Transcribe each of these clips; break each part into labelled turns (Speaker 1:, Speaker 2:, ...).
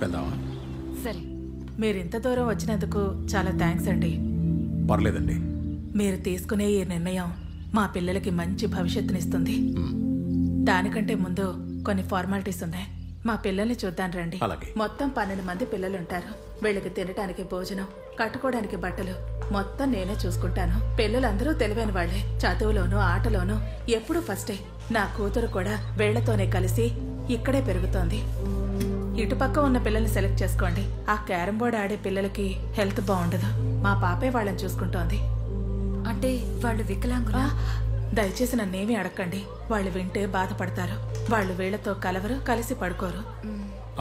Speaker 1: వెళ్దామా?
Speaker 2: సరే. మీరింత దూరం వచ్చినందుకు చాలా థ్యాంక్స్ అండి.
Speaker 1: పర్లేదండి.
Speaker 2: మీరు తీసుకునే ఈ నిర్ణయం మా పిల్లలకి మంచి భవిష్యత్తునిస్తుంది. దానికంటే ముందు కొన్ని ఫార్మాలిటీస్ ఉన్నాయి. మా పిల్లల్ని చూద్దాం రండి. మొత్తం 12 మంది పిల్లలుంటారు. వీళ్ళకి తినడానికి భోజనం, కట్టుకోవడానికి బట్టలు మొత్తం నేనే చూసుకుంటాను. పిల్లలందరూ తెలివైన వాళ్లే. చదువులోనూ ఆటలోనూ ఎప్పుడూ ఫస్టే. నా కూతురు కూడా వీళ్లతోనే కలిసి ఇక్కడే పెరుగుతోంది. ఇటుపక్క ఉన్న పిల్లల్ని సెలెక్ట్ చేసుకోండి. ఆ క్యారం బోర్డ్ ఆడే పిల్లలకి హెల్త్ బాగుండదు. మా పాపే వాళ్ళని చూసుకుంటోంది.
Speaker 3: అంటే వాళ్ళు వికలాంగులా?
Speaker 2: దయచేసి నన్నేమీ అడగండి. వాళ్ళు వింటే బాధపడతారు. వాళ్ళు వీళ్లతో కలవరు, కలిసి పడుకోరు.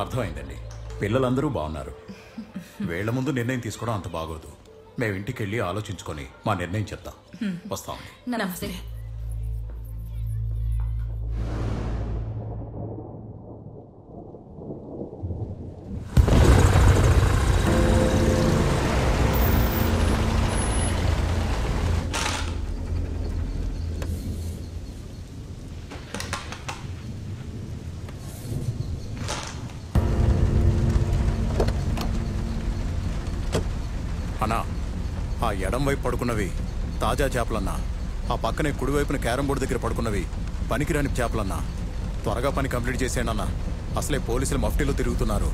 Speaker 1: అర్థమైందండి. పిల్లలందరూ బాగున్నారు. వీళ్ల ముందు నిర్ణయం తీసుకోవడం అంత బాగోదు. మేము ఇంటికి వెళ్ళి ఆలోచించుకొని మా నిర్ణయం చెప్తాం. వస్తాం.
Speaker 2: నమస్తే.
Speaker 1: అన్నా, ఆ ఎడం వైపు పడుకున్నవి తాజా చేపలన్నా. ఆ పక్కనే కుడివైపున క్యారం బోర్డు దగ్గర పడుకున్నవి పనికిరాని చేపలన్నా. త్వరగా పని కంప్లీట్ చేసేయనన్నా. అసలే పోలీసులు మఫ్టీలో తిరుగుతున్నారు.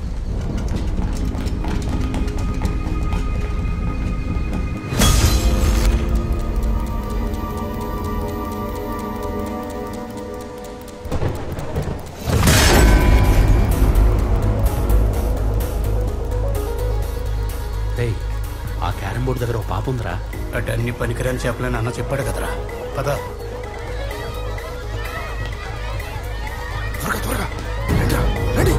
Speaker 4: ఆ క్యారం బోర్డు దగ్గర ఒక పాప ఉందిరా.
Speaker 5: అటు అన్ని పనికిరాని చేపలని అన్న చెప్పాడు కదరా. పదా త్వరగా త్వరగా రెడీ.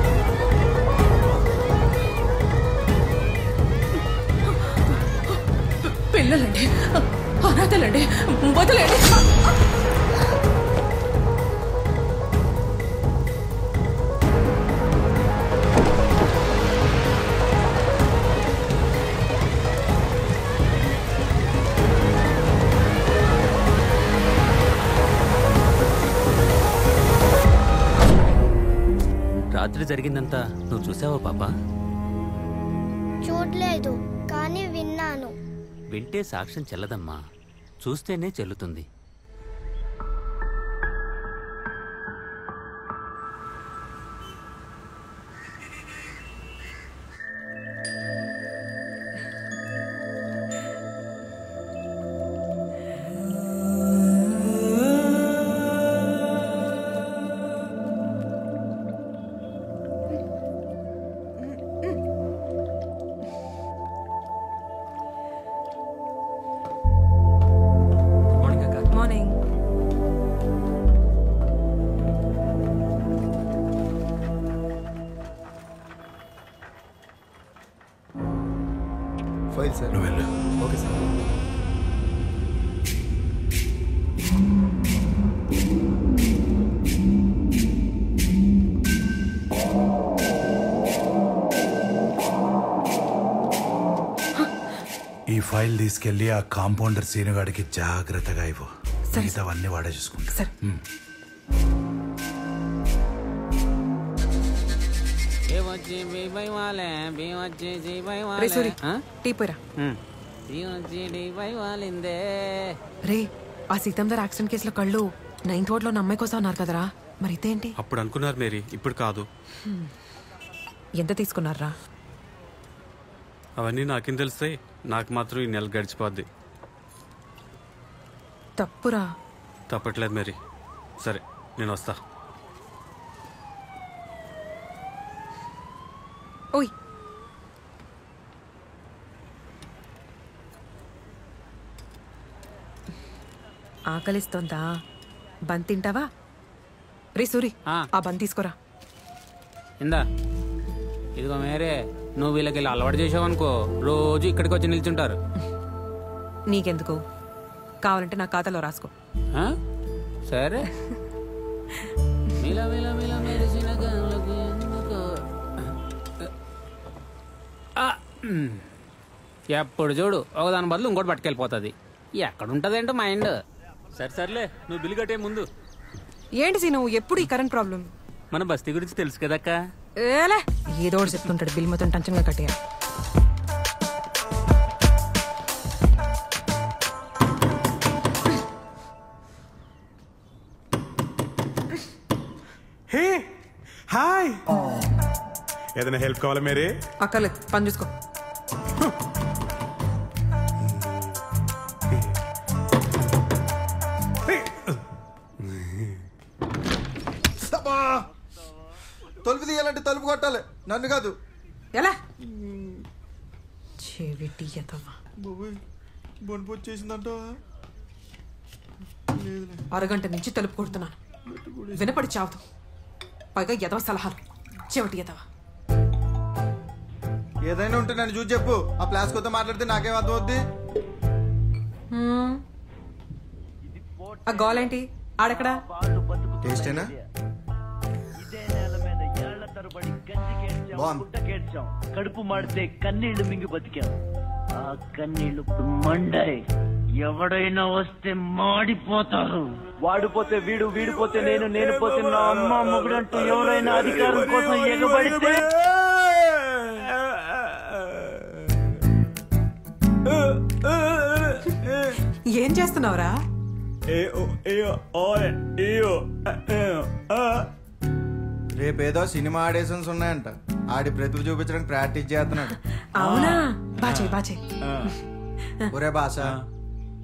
Speaker 2: పిల్లలండి, అనాథలండి, వదలండి.
Speaker 4: రాత్రి జరిగిందంతా నువ్వు చూసావా పాపా?
Speaker 6: చూడలేదు, కానీ విన్నాను.
Speaker 4: వింటే సాక్ష్యం చెల్లదమ్మా, చూస్తేనే చెల్లుతుంది.
Speaker 5: File sir. నువ్వు వెళ్ళు. Okay sir.
Speaker 7: ఈ ఫైల్ తీసుకెళ్లి ఆ కాంపౌండర్ సీనుగాడికి జాగ్రత్తగా ఇవ్వు. మిగతావన్నీ వాడే చూసుకుంటా.
Speaker 8: రే, ఆ సీతందర్ యాక్సిడెంట్ కేసులో కళ్ళు 9th వార్డ్ లో అమ్మాయి కోసం అన్నారు కదరా, మరి ఇదేంటి?
Speaker 9: అప్పుడు అనుకున్నారు మేరీ, ఇప్పుడు కాదు.
Speaker 8: ఎంత తీసుకున్నారా?
Speaker 9: అవన్నీ నాకేం తెలిస్తే, నాకు మాత్రం ఈ నెల గడిచిపోద్ది.
Speaker 8: తప్పురా.
Speaker 9: తప్పట్లేదు మేరీ. సరే, నేను వస్తా.
Speaker 8: ఓయ్, ఆకలిస్తోందా? బంద్ తింటావా? రే సూరి, ఆ బంద్ తీసుకోరా.
Speaker 10: ఇందా, ఇదిగో మేరే, నువ్వు వీళ్ళకి అలవాటు చేసావనుకో రోజు ఇక్కడికి వచ్చి నిల్చుంటారు.
Speaker 8: నీకెందుకు? కావాలంటే నా ఖాతాలో రాసుకో.
Speaker 10: సరే. ఎప్పుడు చూడు ఒకదాని బదులు ఇంకోటి పట్టుకెళ్ళిపోతుంది. ఎక్కడుంటదేంటో మైండ్.
Speaker 9: సరే సర్లే, నువ్వు బిల్లు కట్టే ముందు.
Speaker 8: ఏంటి సీ నువ్వు ఎప్పుడు ఈ కరెంట్ ప్రాబ్లం?
Speaker 9: మన బస్తీ గురించి తెలుసు కదక్క.
Speaker 8: ఏలే ఏదో ఒకటి చెప్తుంటాడు. బిల్ మొత్తం టెన్షన్గా కట్టేయాలి.
Speaker 11: హే హాయ్, ఏదైనా హెల్ప్ కావాలా మేరీ?
Speaker 8: అక్కర్లేదు, పని చూసుకో.
Speaker 12: తలుపు తీయాలంటే తలుపు కొట్టాలి, నన్ను కాదు.
Speaker 8: ఎలా చెవిటి
Speaker 12: బొనుపు వచ్చేసిందంట.
Speaker 8: అరగంట నుంచి తలుపు కొడుతున్నాను, వినపడి చావదు. పైగా ఎదవ సలహాలు, చెవిటి ఎదవ.
Speaker 12: ఏదైనా ఉంటే నన్ను చూసి చెప్పు. ఆ ప్లాస్కోతో మాట్లాడితే నాకేం అర్థం అవుద్ది?
Speaker 8: ఆ గోలేంటి ఆడెక్కడా?
Speaker 12: టేస్టేనా?
Speaker 13: కడుపు మాడితే కన్నీళ్లు మింగి బతికాం. ఆ కన్నీళ్లు మండాయి. ఎవడైనా వస్తే మాడిపోతారు. వాడిపోతే వీడు, వీడిపోతే నేను, నేను పోతే నా అమ్మ మొగుడంటూ ఎవరైనా అధికారం కోసం ఎగబడితే
Speaker 8: ఏం చేస్తున్నావురా?
Speaker 12: రేపేదో సినిమా ఆడిషన్స్ ఉన్నాయంట. ఆడి ప్రతిభ చూపించడానికి ప్రాక్టీస్ చేస్తున్నాడు.
Speaker 8: అవునా? బాచే బాచే.
Speaker 12: ఒరే బాస,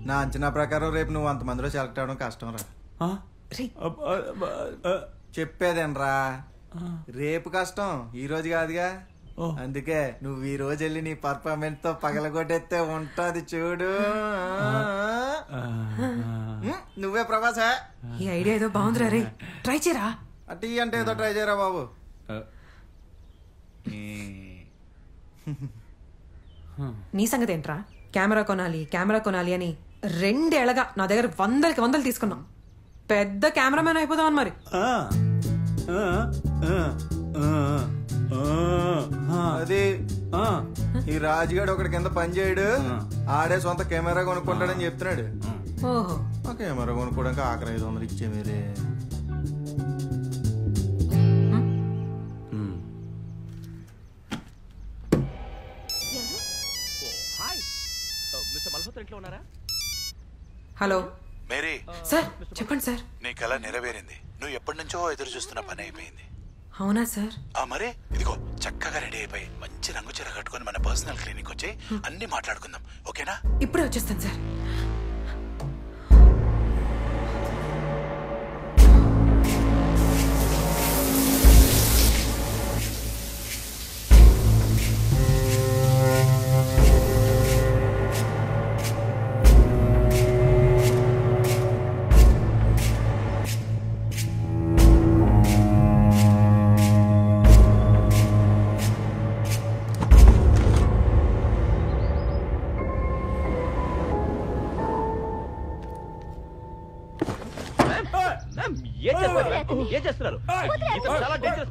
Speaker 12: నా అంచనా ప్రకారం రేపు నువ్వు అంతమందిలో సెలెక్ట్ అవ్వడం కష్టం రా. చెప్పేదేనరా, రేపు కష్టం, ఈ రోజు కాదుగా. అందుకే నువ్వు ఈ రోజు వెళ్ళి నీ పర్ఫార్మెన్స్ తో పగలగొట్టేస్తే ఉంటది చూడు. నువ్వే ప్రభాస.
Speaker 8: ఈ ఐడియా ఏదో బాగుందిరా రే, ట్రై చేయరా.
Speaker 12: టీ అంటే ఏదో ట్రై చేయరా బాబు.
Speaker 8: నీ సంగతి ఏంట్రా? కెమెరా కొనాలి అని 2 ఏళ్ళగా నా దగ్గర వందలు తీసుకున్నాం. పెద్ద కెమెరామెన్ అయిపోదామని మరి.
Speaker 12: అది ఈ రాజుగాడు ఒకటి కింద పని చేయడు, ఆడే సొంత కెమెరా కొనుక్కుంటాడని చెప్తున్నాడు.
Speaker 8: ఓహో,
Speaker 12: ఆ కెమెరా కొనుక్కోవడానికి ఆఖరి 500 ఇచ్చే మీరే.
Speaker 8: Hello
Speaker 7: Mary.
Speaker 8: సార్ చెప్పండి సార్.
Speaker 7: నీ కళ నెరవేరింది. నువ్వు ఎప్పటి నుంచో ఎదురు చూస్తున్న పని అయిపోయింది.
Speaker 8: అవునా సార్?
Speaker 7: మరి ఇదిగో చక్కగా రెడీ అయిపోయి మంచి రంగు చీర కట్టుకొని మన పర్సనల్ క్లినిక్ వచ్చి అన్ని మాట్లాడుకుందాం, ఓకేనా?
Speaker 8: ఇప్పుడే వచ్చేస్తాను సార్.
Speaker 13: ఏం చేస్తున్నారు? చాలా డేంజరస్.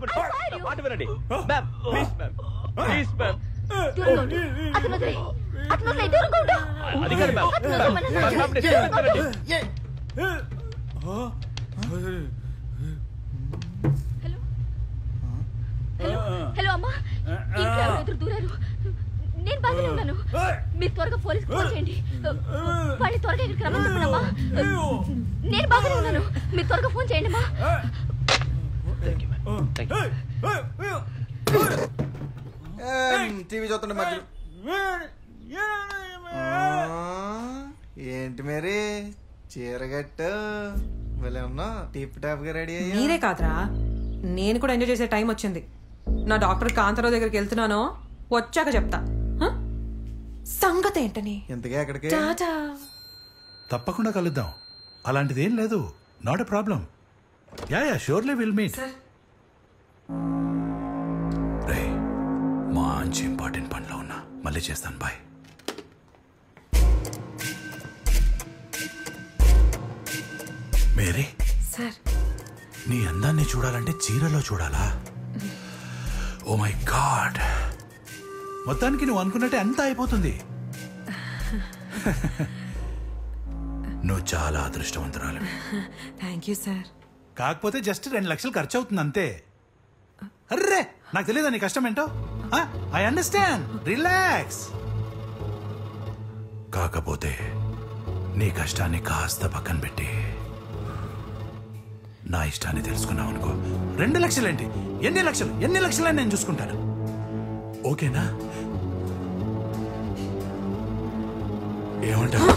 Speaker 13: మాట వినండి ma'am, please ma'am, please ma'am. అది కాదు
Speaker 3: హలో అమ్మా, ఇంట్లో ఎదురు దూరారు. నేను బాగానే ఉన్నాను. మీరు త్వరగా పోలీస్ ఫోన్ చేయండి. వాళ్ళు త్వరగా ఇక్కడికి రమ్మని చెప్పండమ్మా. నేను బాగానే ఉన్నాను. మీరు త్వరగా ఫోన్ చేయండి అమ్మా.
Speaker 12: టీవీ చూస్తుండే మధ్యలో ఏంటి మరి చీరగట్టు వెళ్ళే ఉన్నా టిప్ టాప్ గా రెడీ అయ్యా.
Speaker 8: మీరే కాదురా, నేను కూడా ఎంజాయ్ చేసే టైం వచ్చింది. నా డాక్టర్ కాంతారావు దగ్గరికి వెళ్తున్నాను, వచ్చాక చెప్తా సంగతి ఏంటని.
Speaker 12: ఇంతకే ఎక్కడికి?
Speaker 7: తప్పకుండా కలుద్దాం. అలాంటిదేం లేదు, not a problem. Yeah surely will meet. రే, మంచి ఇంపార్టెంట్ పనిలో ఉన్నా, మళ్ళీ చేస్తాను. బాయ్. మేరీ
Speaker 8: సార్,
Speaker 7: నీ అందాన్ని చూడాలంటే చీరలో చూడాలా? ఓ మై గాడ్, మొత్తానికి నువ్వు అనుకున్నట్టే అంతా అయిపోతుంది. నువ్వు చాలా అదృష్టవంతురాలు.
Speaker 8: Thank you sir.
Speaker 7: కాకపోతే జస్ట్ 2 లక్షలు ఖర్చు అవుతుంది అంతే. అర్రే నాకు తెలియదా నీ కష్టం ఏంటో? I understand, relax. కాకపోతే నీ కష్టాన్ని కాస్త పక్కన పెట్టి నా ఇష్టాన్ని తెలుసుకున్నావు అనుకో, 2 లక్షలేంటి, ఎన్ని లక్షలని నేను చూసుకుంటాను. ఓకేనా? ఏమంటావు?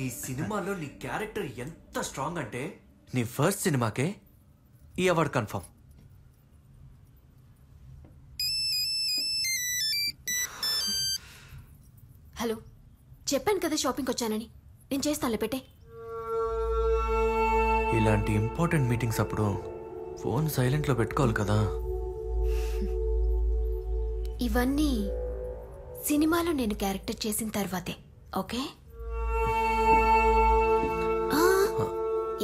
Speaker 14: ఈ సినిమాలో నీ క్యారెక్టర్ ఎంత స్ట్రాంగ్ అంటే నీ ఫస్ట్ సినిమాకే ఈ అవార్డు కన్ఫర్మ్.
Speaker 15: హలో, చెప్పాను కదా షాపింగ్కి వచ్చానని. నేను చేస్తానులే, పెట్టే.
Speaker 14: ఇలాంటి ఇంపార్టెంట్ మీటింగ్స్ అప్పుడు ఫోన్ సైలెంట్లో పెట్టుకోవాలి కదా.
Speaker 15: ఇవన్నీ సినిమాలో నేను క్యారెక్టర్ చేసిన తర్వాతే, ఓకే?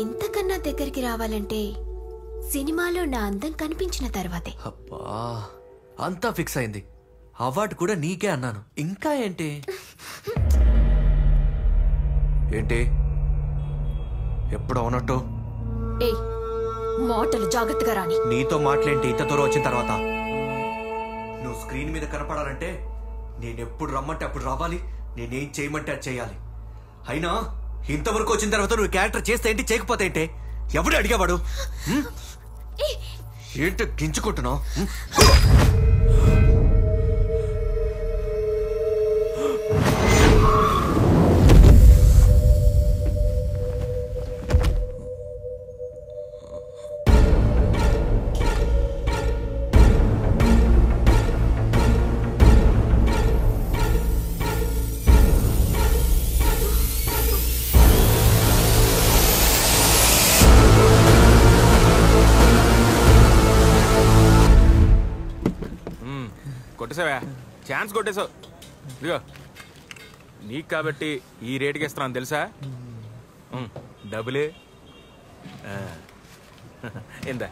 Speaker 15: ఇంతకన్నా దగ్గరికి రావాలంటే సినిమాలో నా అందం కనిపించిన తర్వాతే.
Speaker 14: అబ్బా, అంతా ఫిక్స్ అయింది. అవార్డు కూడా నీకే అన్నాను. ఇంకా ఏంటి ఏంటి ఎప్పుడు అవునట్టు?
Speaker 15: ఏ మాటలు జాగ్రత్తగా రాని.
Speaker 14: నీతో మాట్లాడి ఇంత దూరం వచ్చిన తర్వాత నువ్వు స్క్రీన్ మీద కనపడాలంటే నేనెప్పుడు రమ్మంటే అప్పుడు రావాలి, నేనేం చేయమంటే అది చేయాలి. అయినా ఇంతవరకు వచ్చిన తర్వాత నువ్వు క్యారెక్టర్ చేస్తే ఏంటి, చేయకపోతే ఏంటి? ఎవడు అడిగేవాడు? ఏంటి గించుకుంటున్నావు?
Speaker 16: కొట్టేసావా? ఛాన్స్ కొట్టేసావు. ఇదిగో నీకు కాబట్టి ఈ రేటుకి ఇస్తున్నాను తెలుసా? డబ్బులే ఎందా?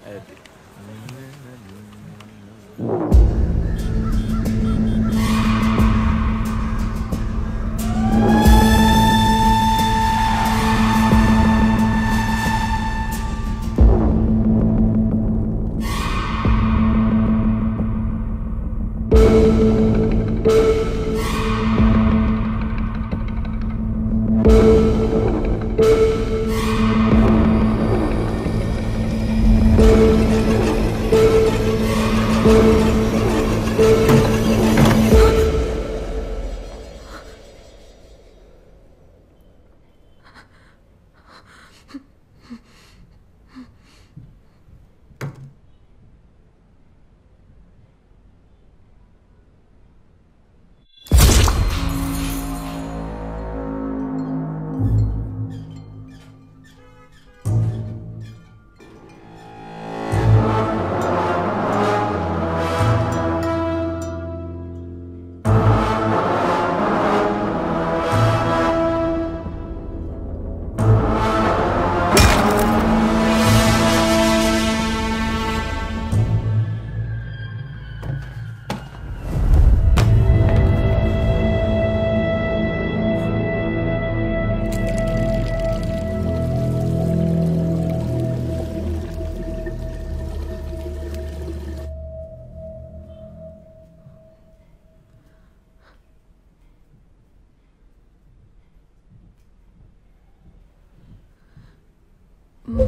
Speaker 16: అది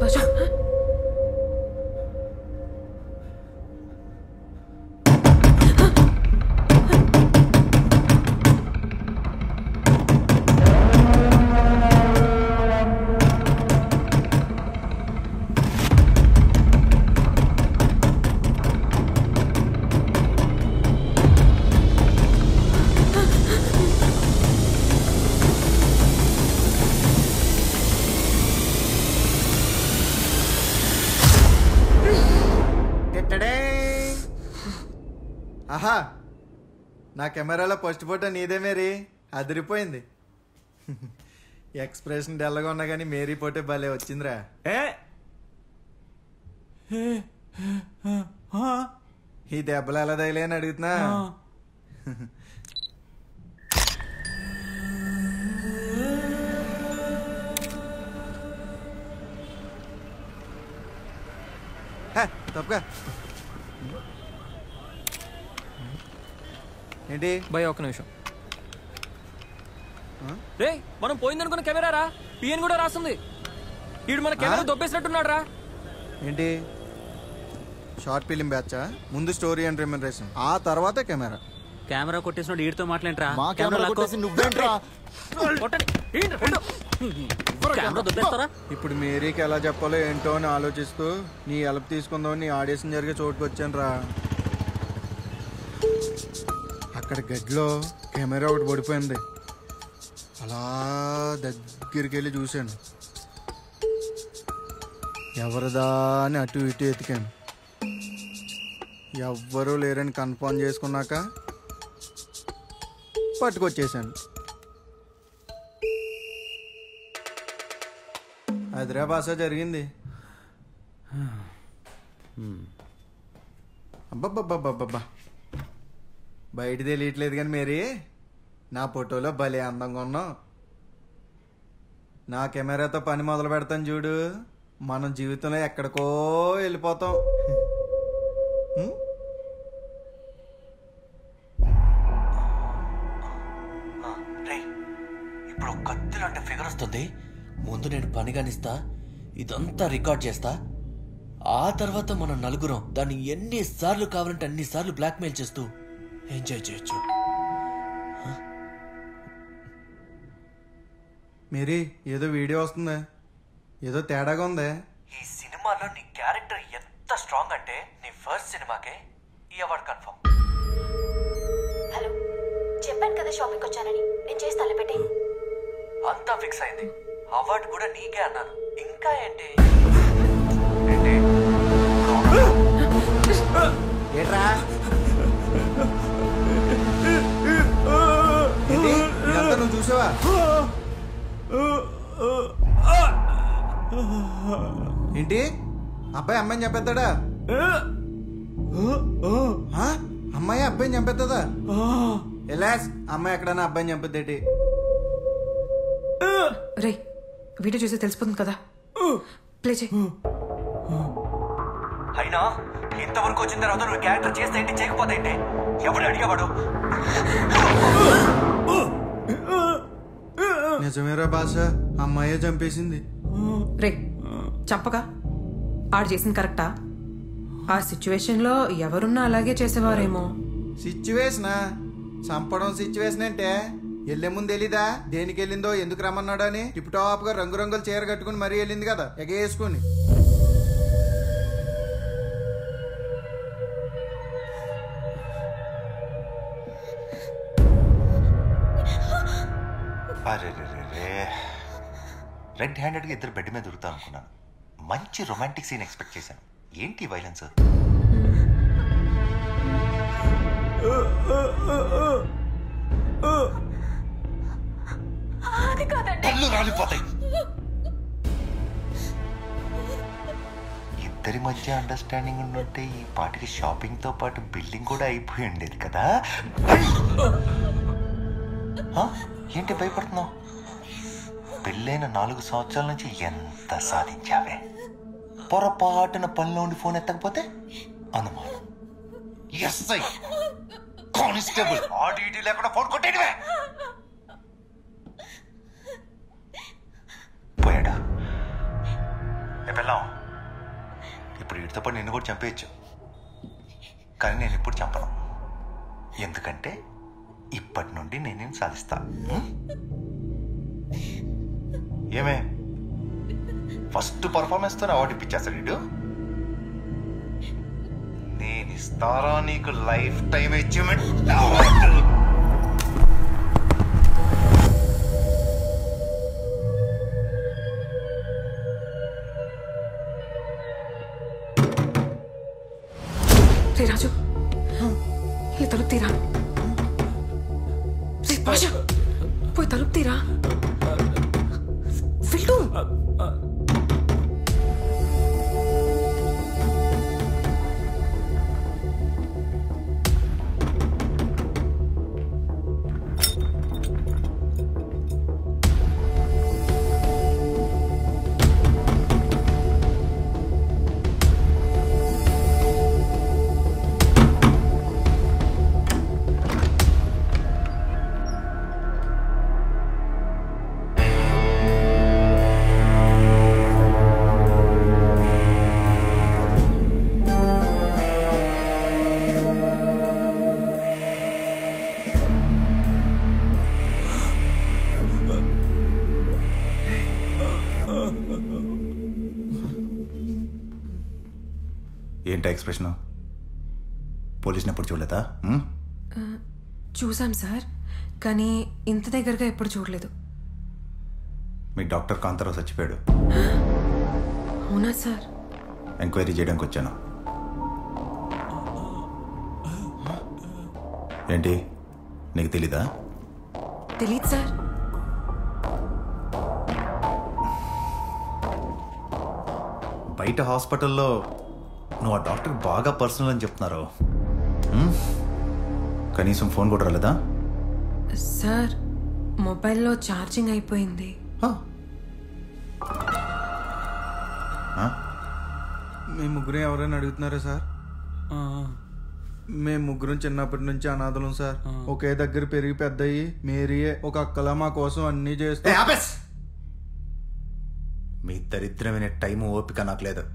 Speaker 8: బజా
Speaker 12: ఆహా, నా కెమెరాలో ఫస్ట్ ఫోటో నీదే మేరీ, అదిరిపోయింది. ఎక్స్ప్రెషన్ డల్గా ఉన్నా కానీ మేరీ ఫోటో భలే వచ్చిందిరా. ఈ దెబ్బలు ఎలా తగిలే అని అడుగుతున్నా. తప్పగా ఏంటి
Speaker 17: భయ్, ఒక్క నిమిషం. రే, మనం పోయిందనుకున్న కెమెరా రా, పిఎన్ కూడా రాస్తుంది. వీడు మన కెమెరా దొబ్బేసినట్టున్నాడు రా.
Speaker 12: ఏంటి షార్ట్ ఫిలిం బ్యాచా? ముందు స్టోరీ అండ్ రెమ్యునరేషన్, ఆ తర్వాత కెమెరా.
Speaker 4: కెమెరా కొట్టేసినోడు వీడితో మాట్లాడరా?
Speaker 1: మా కెమెరా కొట్టేసి నువ్వేంట్రా?
Speaker 12: ఇప్పుడు మేరీకి ఎలా చెప్పాలో ఏంటో అని ఆలోచిస్తూ నీ హెల్ప్ తీసుకుందామని నీ ఆడిషన్ జరిగే చోటుకు వచ్చాను రా. అక్కడ గదిలో కెమెరా ఒకటి పడిపోయింది. అలా దగ్గరికి వెళ్ళి చూశాను. ఎవరిదా అని అటు ఇటు ఎతికాను. ఎవ్వరూ లేరని కన్ఫర్మ్ చేసుకున్నాక పట్టుకొచ్చేసాను. అదిరా భాష జరిగింది. అబ్బబ్బబ్బబ్బబ్బా, బయట తెలియట్లేదు కానీ మేరీ, నా ఫోటోలో భలే అందంగా ఉన్నావు. నా కెమెరాతో పని మొదలు పెడతాను చూడు, మనం జీవితంలో ఎక్కడికో వెళ్ళిపోతాం.
Speaker 14: ఇప్పుడు కత్తిలాంటి ఫిగర్ వస్తుంది. ముందు నేను పని కానిస్తా, ఇదంతా రికార్డ్ చేస్తా. ఆ తర్వాత మనం నలుగురం దాన్ని ఎన్నిసార్లు కావాలంటే అన్నిసార్లు బ్లాక్మెయిల్ చేస్తూ ఎంజాయ్ చేయొచ్చు.
Speaker 12: మేరీ, ఏదో వీడియో వస్తుంది, ఏదో తేడాగా ఉంది.
Speaker 14: ఈ సినిమాలో నీ క్యారెక్టర్ ఎంత స్ట్రాంగ్ అంటే నీ ఫస్ట్ సినిమాకే ఈ అవార్డు కన్ఫర్మ్.
Speaker 15: హలో, చెప్పాను కదా షాపింగ్ వచ్చానని. నేను చేసి తలపెట్టి
Speaker 14: అంతా ఫిక్స్ అయింది. అవార్డు కూడా నీకే అన్నాను. ఇంకా ఏంటి
Speaker 12: ఏట్రా ఏంటి ఇదంతా నువ్వు చూసావా? ఏంటి అబ్బాయి అమ్మాయిని చంపేస్తాడా? అమ్మాయి అబ్బాయిని చంపేస్తుందా? ఎలాస్ అమ్మాయి ఎక్కడన్నా అబ్బాయిని చంపేదేటి?
Speaker 8: రే, వీడియో చూసి తెలిసిపోతుంది కదా, ప్లే చేయి.
Speaker 14: అయినా ఇంతవరకు వచ్చిన తర్వాత నువ్వు క్యారెక్టర్ చేస్తే ఏంటి, చేయకపోతే ఏంటి? ఎవడు అడిగేవాడు?
Speaker 12: నిజమేరా భాష, అమ్మాయే చంపేసింది.
Speaker 8: రే, చంపగా ఆడు చేసింది కరెక్టా? ఆ సిచ్యువేషన్ లో ఎవరున్నా అలాగే చేసేవారేమో.
Speaker 12: సిచ్యువేషనా? చంపడం సిచ్యువేషన్ అంటే వెళ్లే ముందు తెలీదా దేనికి వెళ్ళిందో, ఎందుకు రమ్మన్నాడో అని? టిప్ టాప్ గా రంగురంగుల చీర కట్టుకుని మరీ వెళ్ళింది కదా ఎగేసుకుని.
Speaker 18: రెడ్ హ్యాండెడ్గా ఇద్దరు బెడ్ మీద దొరుకుతా అనుకున్నాను. మంచి రొమాంటిక్ సీన్ ఎక్స్పెక్ట్ చేశాను. ఏంటి వైలెన్స్? పళ్ళు రాలిపోతాయి. ఇద్దరి మధ్య అండర్స్టాండింగ్ ఉండుంటే ఈ పాటికి షాపింగ్ తో పాటు బిల్డింగ్ కూడా అయిపోయి ఉండేది కదా. ఏంటి భయపడుతున్నావు? పెళ్ళైన 4 సంవత్సరాల నుంచి ఎంత సాధించావే? పొరపాటున పనిలో ఉండి ఫోన్ ఎత్తకపోతే అనుమానం. ఎస్ఐ కానిస్టేబుల్ ఆడిటీ లేకుండా ఫోన్ కొట్టేటివే. పోయాడా? పెళ్ళాం ఇప్పుడు వీటితో పాటు నిన్ను కూడా చంపేయచ్చు. కానీ నేను ఇప్పుడు చంపను. ఎందుకంటే ఇప్పటి నుండి నేనేం సాధిస్తా. ఏమే ఫస్ట్ పర్ఫార్మెన్స్ తో అవార్డు ఇప్పించేస్తాడు వీడు. నేను ఇస్తారా నీకు లైఫ్ టైం అచీవ్మెంట్ అవార్డు.
Speaker 8: రాజు, పోయి తలుపు తీరా. రే భాష, పోయి తలుపు తీరా. వెళ్ళు.
Speaker 18: ఏంటా ఎక్స్ప్రెషన్? పోలీసుని ఎప్పుడు చూడలేదా?
Speaker 8: చూసాం సార్, కానీ ఇంత దగ్గరగా ఎప్పుడు చూడలేదు.
Speaker 18: మీ డాక్టర్ కాంతారావు చచ్చిపోయాడు.
Speaker 8: అవునా సార్?
Speaker 18: ఎంక్వైరీ చేయడానికి వచ్చాను. ఏంటి, నీకు తెలీదా?
Speaker 8: తెలీదు సార్.
Speaker 18: బయట హాస్పిటల్లో నువ్వు ఆ డాక్టర్ బాగా పర్సనల్ అని చెప్తున్నారు. కనీసం ఫోన్ కూడా రాలేదా?
Speaker 8: సార్, మొబైల్లో ఛార్జింగ్ అయిపోయింది.
Speaker 12: మీ ముగ్గురు ఎవరైనా అడుగుతున్నారా సార్? మేము ముగ్గురం చిన్నప్పటి నుంచి అనాథలం సార్. ఒకే దగ్గర పెరిగి పెద్దయి మేరీయే ఒక అక్కలా మా కోసం అన్నీ చేస్తే.
Speaker 18: మీ దరిద్రమైన టైం ఓపిక నాకు లేదు.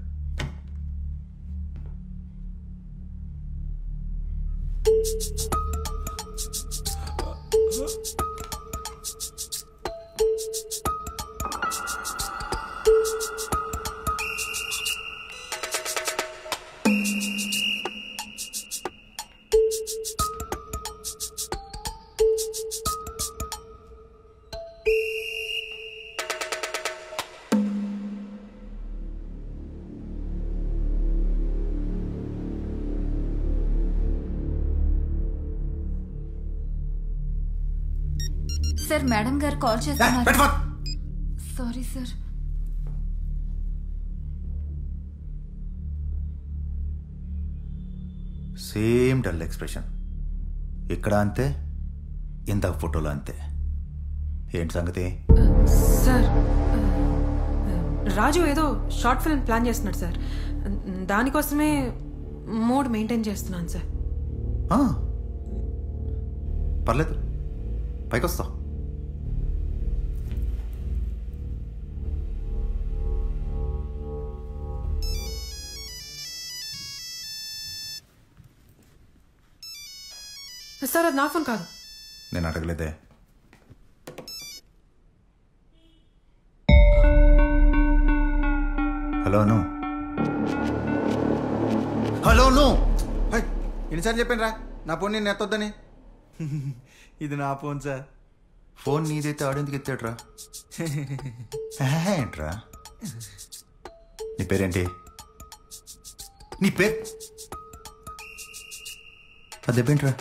Speaker 3: సార్, మేడం గారు కాల్ చేస్తున్నారు. Sorry sir.
Speaker 18: Same dull expression. ఇక్కడ అంతే, ఇందాక ఫోటోలో అంతే. ఏంటి సంగతి?
Speaker 8: సార్, రాజు ఏదో షార్ట్ ఫిల్మ్ ప్లాన్ చేస్తున్నాడు సార్. దానికోసమే మూడ్ మెయింటైన్ చేస్తున్నాను సార్.
Speaker 18: పర్లేదు, పైకి వస్తా.
Speaker 8: సార్, అది నా ఫోన్ కాదు.
Speaker 18: నేను అడగలేదే. హలో ను, హలో ను.
Speaker 12: ఎన్నిసార్లు చెప్పాను రా నా ఫోన్ నేను ఎత్తొద్దని? ఇది నా ఫోన్ సార్.
Speaker 18: ఫోన్ నీదైతే ఆడేందుకు ఎత్తాడ్రా? ఏంట్రా నీ పేరేంటి? నీ పేరు అదేంట్రా?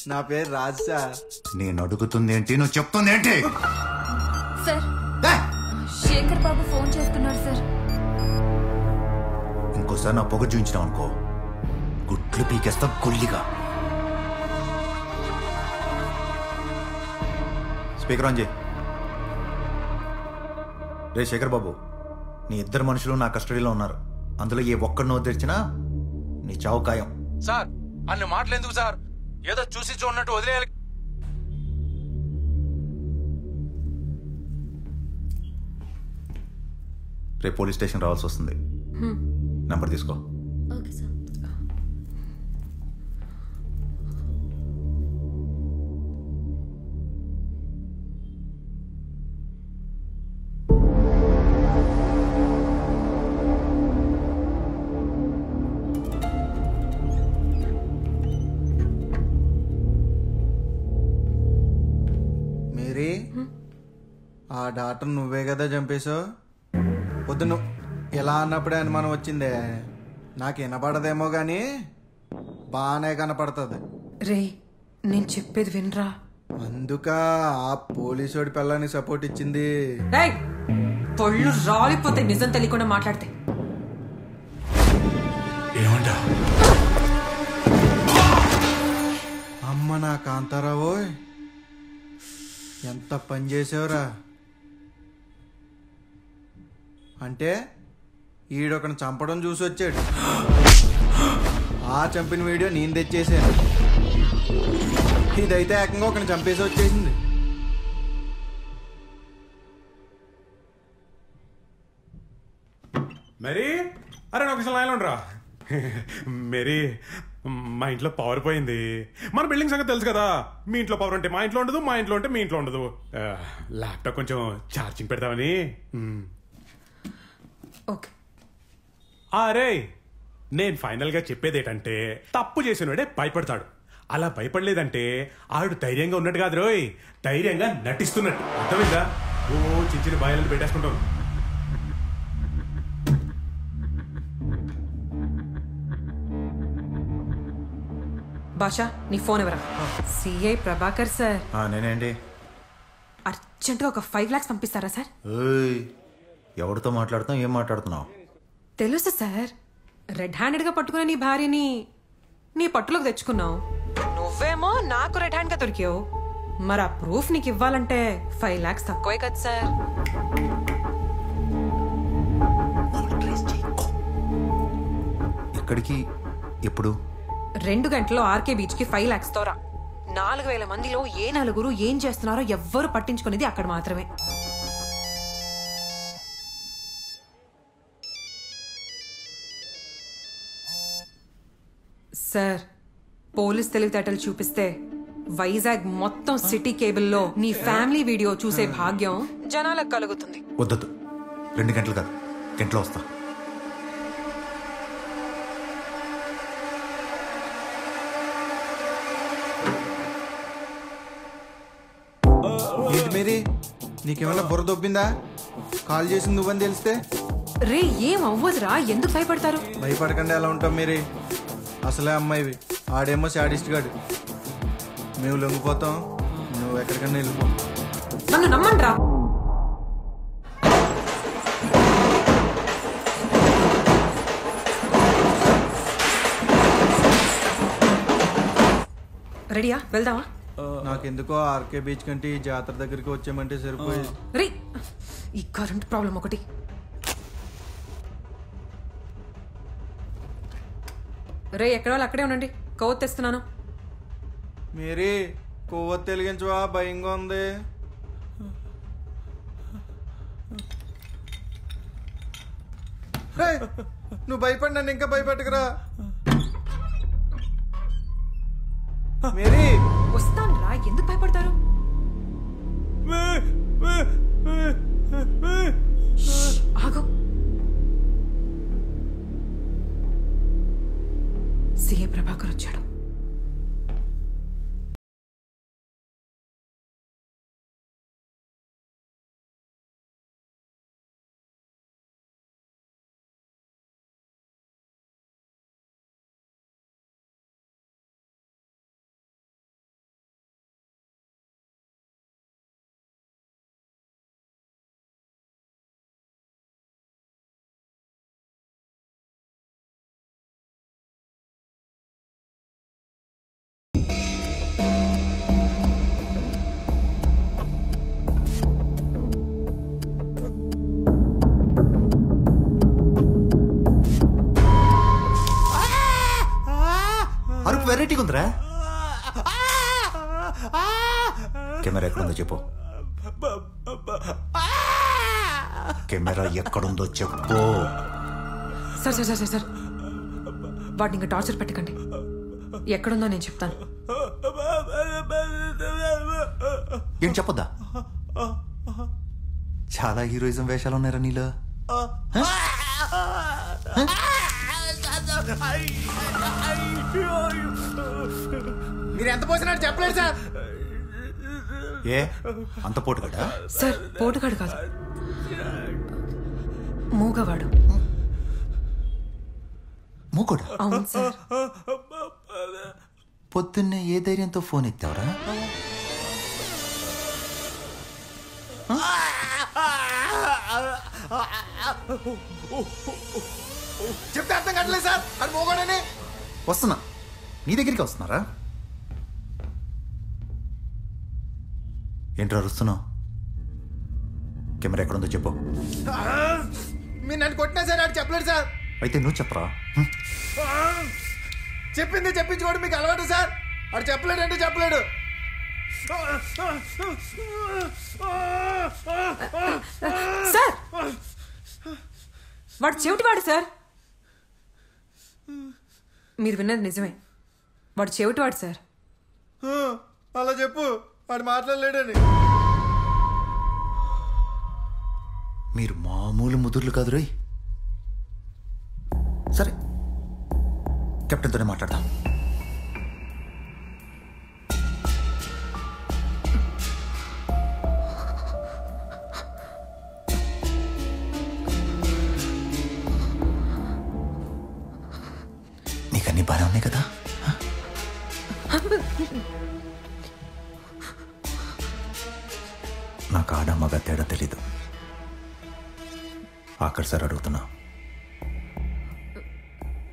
Speaker 12: నా పేరు రాజ్ సార్.
Speaker 18: నేను అడుగుతుంది ఏంటి, నువ్వు చెప్తుంది ఏంటి?
Speaker 3: సార్, శేఖర్ బాబు ఫోన్ చేస్తున్నారు సార్.
Speaker 18: ఇంకోసారి నా పొగ చూపించినావు అనుకో, గుట్లు పీకేస్తా గొల్లిగా. స్పీకర్ ఆన్ చేయి. రే శేఖర్ బాబు, నీ ఇద్దరు మనుషులు నా కస్టడీలో ఉన్నారు. అందులో ఏ ఒక్కడినో తెరిచినా నీ చావు ఖాయం.
Speaker 11: సార్, అన్ని మాటలు ఎందుకు సార్? ఏదో చూసి చూడనట్టు వదిలేయాలి.
Speaker 18: రేపు పోలీస్ స్టేషన్ రావాల్సి వస్తుంది. నంబర్ తీసుకో.
Speaker 15: Okay sir.
Speaker 12: మేరీ, ఆ డాక్టర్ నువ్వే కదా చంపేశావు? పొద్దున్న ఎలా అన్నప్పుడే అనుమానం వచ్చిందే. నాకు వినపడదేమో కానీ బాగానే కనపడుతుంది.
Speaker 8: రే నేను చెప్పేది వినరా.
Speaker 12: అందుక ఆ పోలీసోడి పిల్లని సపోర్ట్ ఇచ్చింది.
Speaker 8: పళ్ళు రాలిపోతే నిజం తెలియకుండా మాట్లాడితే.
Speaker 7: ఏమంటా
Speaker 12: అమ్మ నా కాంతారావో, ఎంత పని చేసావురా. అంటే ఈడొకని చంపడం చూసి వచ్చాడు. ఆ చంపిన వీడియో నేను తెచ్చేసాను. ఇదైతే ఏకంగా ఒకని చంపేసి వచ్చేసింది.
Speaker 19: మరి అరే ఒక నిమిషం లైన్లో ఉండరా. మేరీ, మా ఇంట్లో పవర్ పోయింది. మన బిల్డింగ్ సంగతి తెలుసు కదా. మీ ఇంట్లో పవర్ ఉంటే మా ఇంట్లో ఉండదు, మా ఇంట్లో ఉంటే మీ ఇంట్లో ఉండదు. ల్యాప్టాప్ కొంచెం ఛార్జింగ్ పెడతామని.
Speaker 8: ఓకే.
Speaker 19: అరే నేను ఫైనల్గా చెప్పేది ఏంటంటే, తప్పు చేసినోడే భయపడతాడు. అలా భయపడలేదంటే ఆడు ధైర్యంగా ఉన్నట్టు కాదు రోయ్, ధైర్యంగా నటిస్తున్నట్టు. అర్థమైందా? ఓ చిన్న చిన్న బాయలను పెట్టేసుకుంటాం.
Speaker 8: భాషా నీ ఫోన్ ఎవరా? CI Prabhakar sir.
Speaker 18: నేనేంటి?
Speaker 8: అర్జెంటుగా ఒక 5 lakhs పంపిస్తారా సార్?
Speaker 18: ఎవరితో మాట్లాడుతున్నావు? ఏం మాట్లాడుతున్నావు?
Speaker 8: తెలుసు సార్, రెడ్ హ్యాండెడ్గా పట్టుకున్న నీ భార్యని నీ పట్టులోకి తెచ్చుకున్నావు. నువ్వేమో నాకు రెడ్ హ్యాండ్గా దొరికావు. మరి ఆ ప్రూఫ్ నీకు ఇవ్వాలంటే 5 lakhs తక్కువే కదా సార్.
Speaker 18: ఎక్కడికి? ఎప్పుడు?
Speaker 8: 2 గంటల్లో ఆర్కే బీచ్ కి 5 lakhs తోరా. 4000 మందిలో ఏ నలుగురు ఏం చేస్తున్నారో ఎవ్వరు పట్టించుకునేది అక్కడ మాత్రమే. సార్, పోలీస్ తెలివితేటలు చూపిస్తే వైజాగ్ మొత్తం సిటీ కేబుల్లో నీ ఫ్యామిలీ వీడియో చూసే భాగ్యం జనాలకు కలుగుతుంది.
Speaker 18: వద్దొద్దు, 2 గంటలు కాదు, గంటలో వస్తా.
Speaker 12: ఏంటి మేరీ, నీకేమన్నా బుర్ర దొబ్బిందా? కాల్ చేసింది నువ్వని తెలిస్తే?
Speaker 8: రే ఏం అవ్వదురా, ఎందుకు భయపడతారు?
Speaker 12: భయపడకుండా ఎలా ఉంటాం మేరీ? అసలే అమ్మాయివి, ఆడేమో శాడిస్ట్ గాడు. మేము లొంగిపోతాం, నువ్వు ఎక్కడికన్నా వెళ్ళిపో.
Speaker 8: నన్ను నమ్మండ్రా. రెడీయా? వెళ్దామా?
Speaker 12: నాకెందుకో ఆర్కే బీచ్ కంటే ఈ జాతర దగ్గరికి వచ్చామంటే సరిపోయేది.
Speaker 8: రే ఈ కరెంట్ ప్రాబ్లం ఒకటి. రే ఎక్కడ వాళ్ళు అక్కడే ఉండండి, కొవ్వొత్తి తెస్తున్నాను.
Speaker 12: మేరీ, కొవ్వొత్తి వెలిగించవా? భయంగా ఉంది. నువ్వు భయపడి నన్ను ఇంకా భయపెట్టకురా. మేరీ
Speaker 8: వస్తాను రా, ఎందుకు భయపడతారు? ఆగు. సిఏ ప్రభాకర్ వచ్చాడు.
Speaker 18: అరుపు వెరైటీగా ఉందిరా. కెమెరా ఎక్కడుందో చెప్పు. కెమెరా ఎక్కడుందో చెప్పు.
Speaker 8: సార్ సార్ సార్ సార్, వాటిని ఇంకా టార్చర్ పెట్టకండి. ఎక్కడుందో నేను చెప్తాను.
Speaker 18: ఏం చెప్పొద్దా? చాలా హీరోయిజం వేషాలు ఉన్నారా నీలో?
Speaker 12: మీరు ఎంత పోసినట్టు చెప్పలేదు సార్.
Speaker 18: ఏ అంత పోటుగాడా?
Speaker 8: సార్ పోటుగాడు కాదు, మూగవాడు.
Speaker 18: మూగోడా?
Speaker 8: అవును సార్.
Speaker 18: పొద్దున్నే ఏ ధైర్యంతో ఫోన్ ఎత్తావరా?
Speaker 12: చెప్తే అర్థం కావట్లేదు సార్. అది మోగోడని.
Speaker 18: వస్తున్నా, నీ దగ్గరికి వస్తున్నారా? ఏంట్రా అరుస్తున్నావు? కెమెరా ఎక్కడుందో చెప్పు.
Speaker 12: మీరు నన్ను కొట్టినా సార్, ఆడు చెప్పలేడు సార్.
Speaker 18: అయితే నువ్వు చెప్పరా.
Speaker 12: చెప్పింది చెప్పించుకోవడం మీకు అలవాటు సార్. ఆడు చెప్పలేడు అంటే చెప్పలేడు.
Speaker 8: సార్ వాడు చెవిటివాడు సార్. మీరు విన్నది నిజమే, వాడు చెవిటివాడు సార్.
Speaker 12: అలా చెప్పు, వాడు మాట్లాడలేడని.
Speaker 18: మీరు మామూలు ముదుర్లు కాదు రోయ్. సరే, కెప్టెన్తోనే మాట్లాడదాం. నీకన్నీ బాగానే ఉన్నాయి కదా? నాకు ఆడ మగ తేడా తెలీదు. ఆఖరి సార్ అడుగుతున్నా,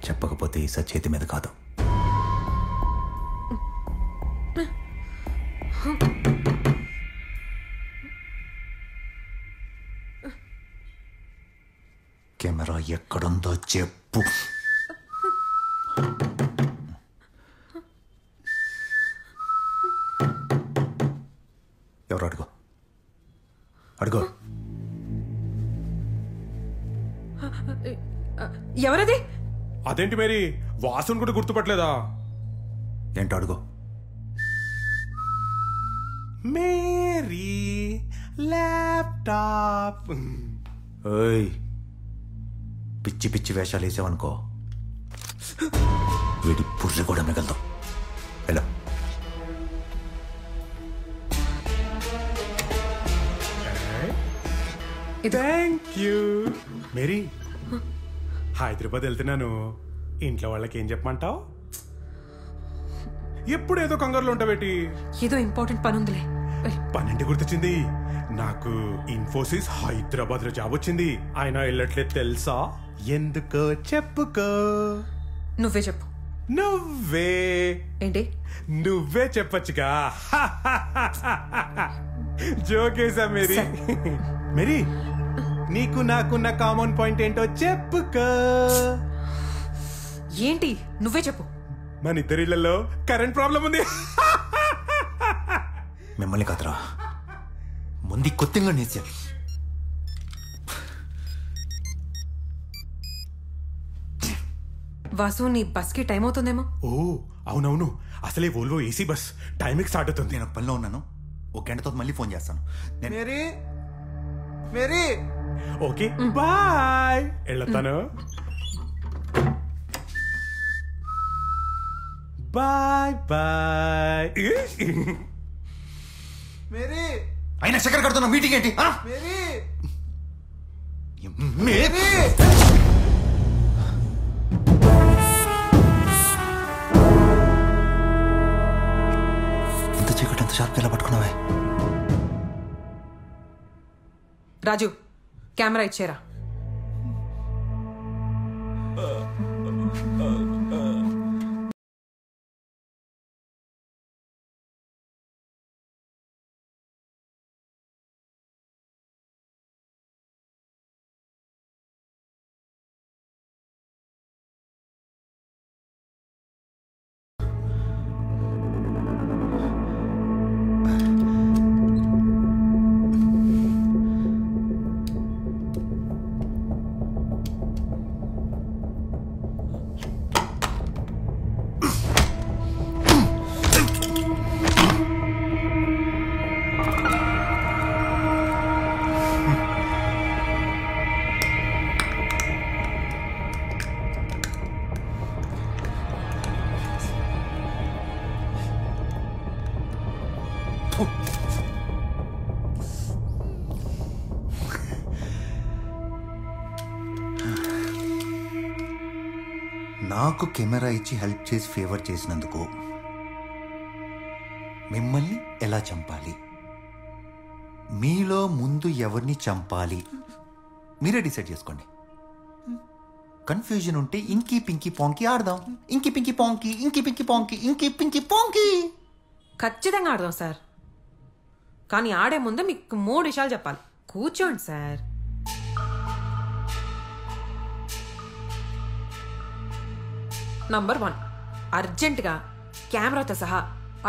Speaker 18: చెప్పకపోతే ఈ సార్ చేతి మీద కాదు. కెమెరా ఎక్కడుందో చెప్పు. ఎవరు అడుగు అడుగు.
Speaker 8: ఎవరది?
Speaker 19: అదేంటి మేరీ, వాసుని కూడా గుర్తుపట్టలేదా?
Speaker 18: ఏంటో అడుగు.
Speaker 19: Mary laptop.
Speaker 18: ఓయ్, పిచ్చి పిచ్చి వేషాలు వేసావనుకో వీడి పుర్రె కూడా మిగలదు. ఎలా?
Speaker 19: Thank you Mary. హైదరాబాద్ వెళ్తున్నాను, ఇంట్లో వాళ్ళకి ఏం చెప్పమంటావు? ఎప్పుడు ఏదో కంగారులో ఉంటావేటి?
Speaker 8: ఏదో ఇంపార్టెంట్ పని ఉందిలే.
Speaker 19: పనంటే గుర్తొచ్చింది, నాకు ఇన్ఫోసిస్ హైదరాబాద్ లో జాబ్ వచ్చింది. ఆయన వెళ్ళట్లేదు తెలుసా? ఎందుకో చెప్పుకో.
Speaker 8: నువ్వే చెప్పు.
Speaker 19: నువ్వే
Speaker 8: ఏంటి?
Speaker 19: నువ్వే చెప్పచ్చుగా. జోకేసా మేరీ? మేరీ, నీకు నాకున్న కామన్ పాయింట్ ఏంటో చెప్పుకో.
Speaker 8: ఏంటి? నువ్వే చెప్పు.
Speaker 19: మన ఇద్దరిళ్లలో కరెంట్ ప్రాబ్లం ఉంది.
Speaker 18: మిమ్మల్ని కాదురా, ముందు కొత్తగా నేర్చారు.
Speaker 8: వాసు, నీ బస్ కి టైం అవుతుందేమో.
Speaker 19: ఓ అవునవును, అసలే వోల్వో ఏసీ బస్ టైంకి స్టార్ట్ అవుతుంది.
Speaker 18: నేను పనిలో ఉన్నాను, ఒక గంటతో మళ్ళీ ఫోన్ చేస్తాను.
Speaker 12: Mary Mary.
Speaker 19: ఓకే బాయ్, వెళ్తాను. Bye bye.
Speaker 12: మేరీ.
Speaker 18: అయినా చక్కెర కడుతున్నా, మీటింగ్ ఏంటి?
Speaker 12: Mary
Speaker 18: Mary. ఎంత చీకటి, ఎంత షార్ప్ ఎలా పట్టుకున్నావే?
Speaker 8: రాజు, కెమెరా ఇచ్చేరా.
Speaker 18: నాకు కెమెరా ఇచ్చి హెల్ప్ చేసి ఫేవర్ చేసినందుకు మిమ్మల్ని ఎలా చంపాలి, మీలో ముందు ఎవరిని చంపాలి మీరే డిసైడ్ చేసుకోండి. కన్ఫ్యూజన్ ఉంటే ఇంకీ పింకీ పాంకీ ఆడదాం. Inky pinky ponky, inky pinky ponky, inky pinky ponky.
Speaker 8: ఖచ్చితంగా ఆడదాం సార్. కానీ ఆడే ముందు మీకు 3 విషయాలు చెప్పాలి. కూర్చోండి సార్. నంబర్ 1, అర్జెంటుగా కెమెరాతో సహా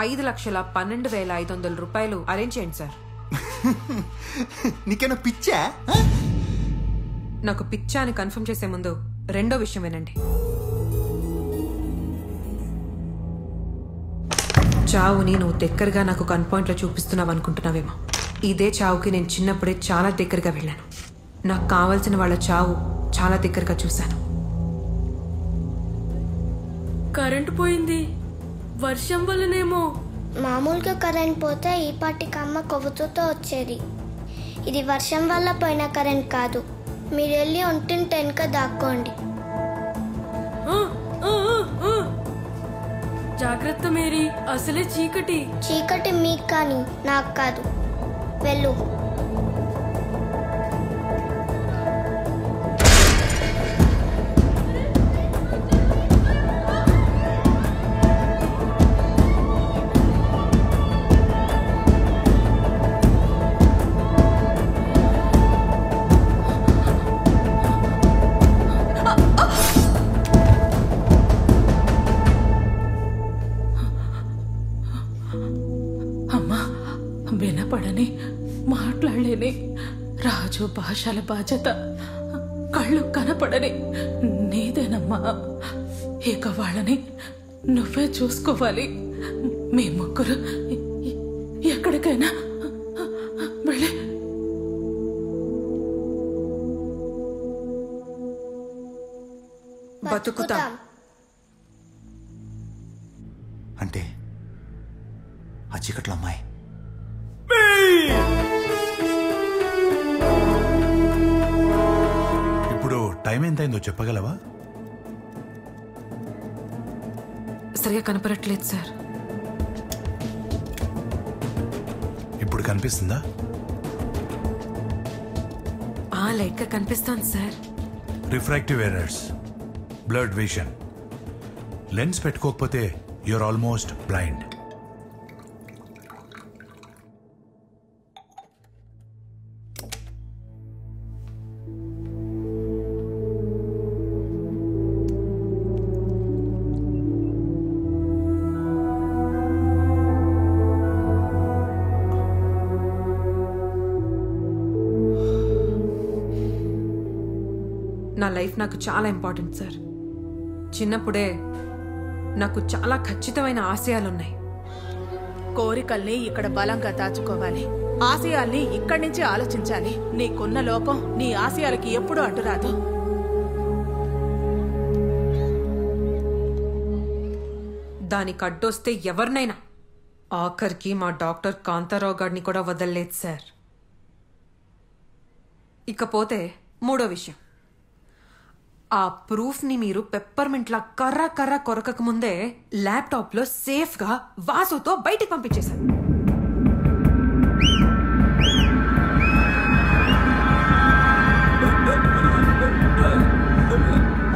Speaker 8: 5,12,500 రూపాయలు అరేంజ్ చేయండి సార్.
Speaker 18: నీకేనా పిచ్చా?
Speaker 8: నాకు పిచ్చా అని కన్ఫర్మ్ చేసే ముందు రెండో విషయం వినండి. చావుని నువ్వు దగ్గరగా నాకు గన్ పాయింట్లో చూపిస్తున్నావు అనుకుంటున్నావేమో. ఇదే చావుకి నేను చిన్నప్పుడే చాలా దగ్గరగా వెళ్ళాను. నాకు కావాల్సిన వాళ్ళ చావు చాలా దగ్గరగా చూశాను.
Speaker 20: కరెంటు పోయింది, వర్షం వల్లనేమో.
Speaker 6: మామూలుగా కరెంట్ పోతే ఈ పాటికి అమ్మ కొవ్వుతో వచ్చేది. ఇది వర్షం వల్ల పోయిన కరెంట్ కాదు. మీరు వెళ్ళి ఒంటింటి వెనుక దాక్కోండి.
Speaker 20: జాగ్రత్త మేరీ, అసలే చీకటి.
Speaker 6: చీకటి మీకు కానీ నాకు కాదు. వెళ్ళు.
Speaker 2: వినపడని మాట్లాడలేని రాజు భాషల బాధ్యత కళ్ళు కనపడని నీదేనమ్మా. ఇక వాళ్ళని నువ్వే చూసుకోవాలి. మీ ముగ్గురు ఎక్కడికైనా వెళ్ళి
Speaker 8: బతుకుతాం.
Speaker 18: అంటే ఆ చీకట్లో అమ్మాయి
Speaker 7: ఇప్పుడు టైం ఎంతైందో చెప్పగలవా?
Speaker 8: సరిగా కనపడట్లేదు సార్.
Speaker 7: ఇప్పుడు కనిపిస్తుందా?
Speaker 8: లైట్ గా కనిపిస్తాను sir.
Speaker 7: Refractive errors, blurred vision. Lens పెట్టుకోకపోతే యూఆర్ ఆల్మోస్ట్ బ్లైండ్.
Speaker 8: నా లైఫ్ నాకు చాలా ఇంపార్టెంట్ సార్. చిన్నప్పుడే నాకు చాలా ఖచ్చితమైన ఆశయాలున్నాయి.
Speaker 2: కోరికల్ని ఇక్కడ బలంగా దాచుకోవాలి. ఆశయాల్ని ఇక్కడి నుంచి ఆలోచించాలి. నీకున్న లోపం నీ ఆశయాలకి ఎప్పుడూ అడ్డురాదు.
Speaker 8: దానికి అడ్డొస్తే ఎవరినైనా, ఆఖరికి మా డాక్టర్ కాంతారావు గారిని కూడా వదలలేదు సార్. ఇకపోతే మూడో విషయం, ఆ ప్రూఫ్ ని మీరు పెప్పర్మెంట్ లా కర్ర కర్ర కొరకక ముందే ల్యాప్టాప్ లో సేఫ్ గా వాసుతో బయటికి పంపించేశారు.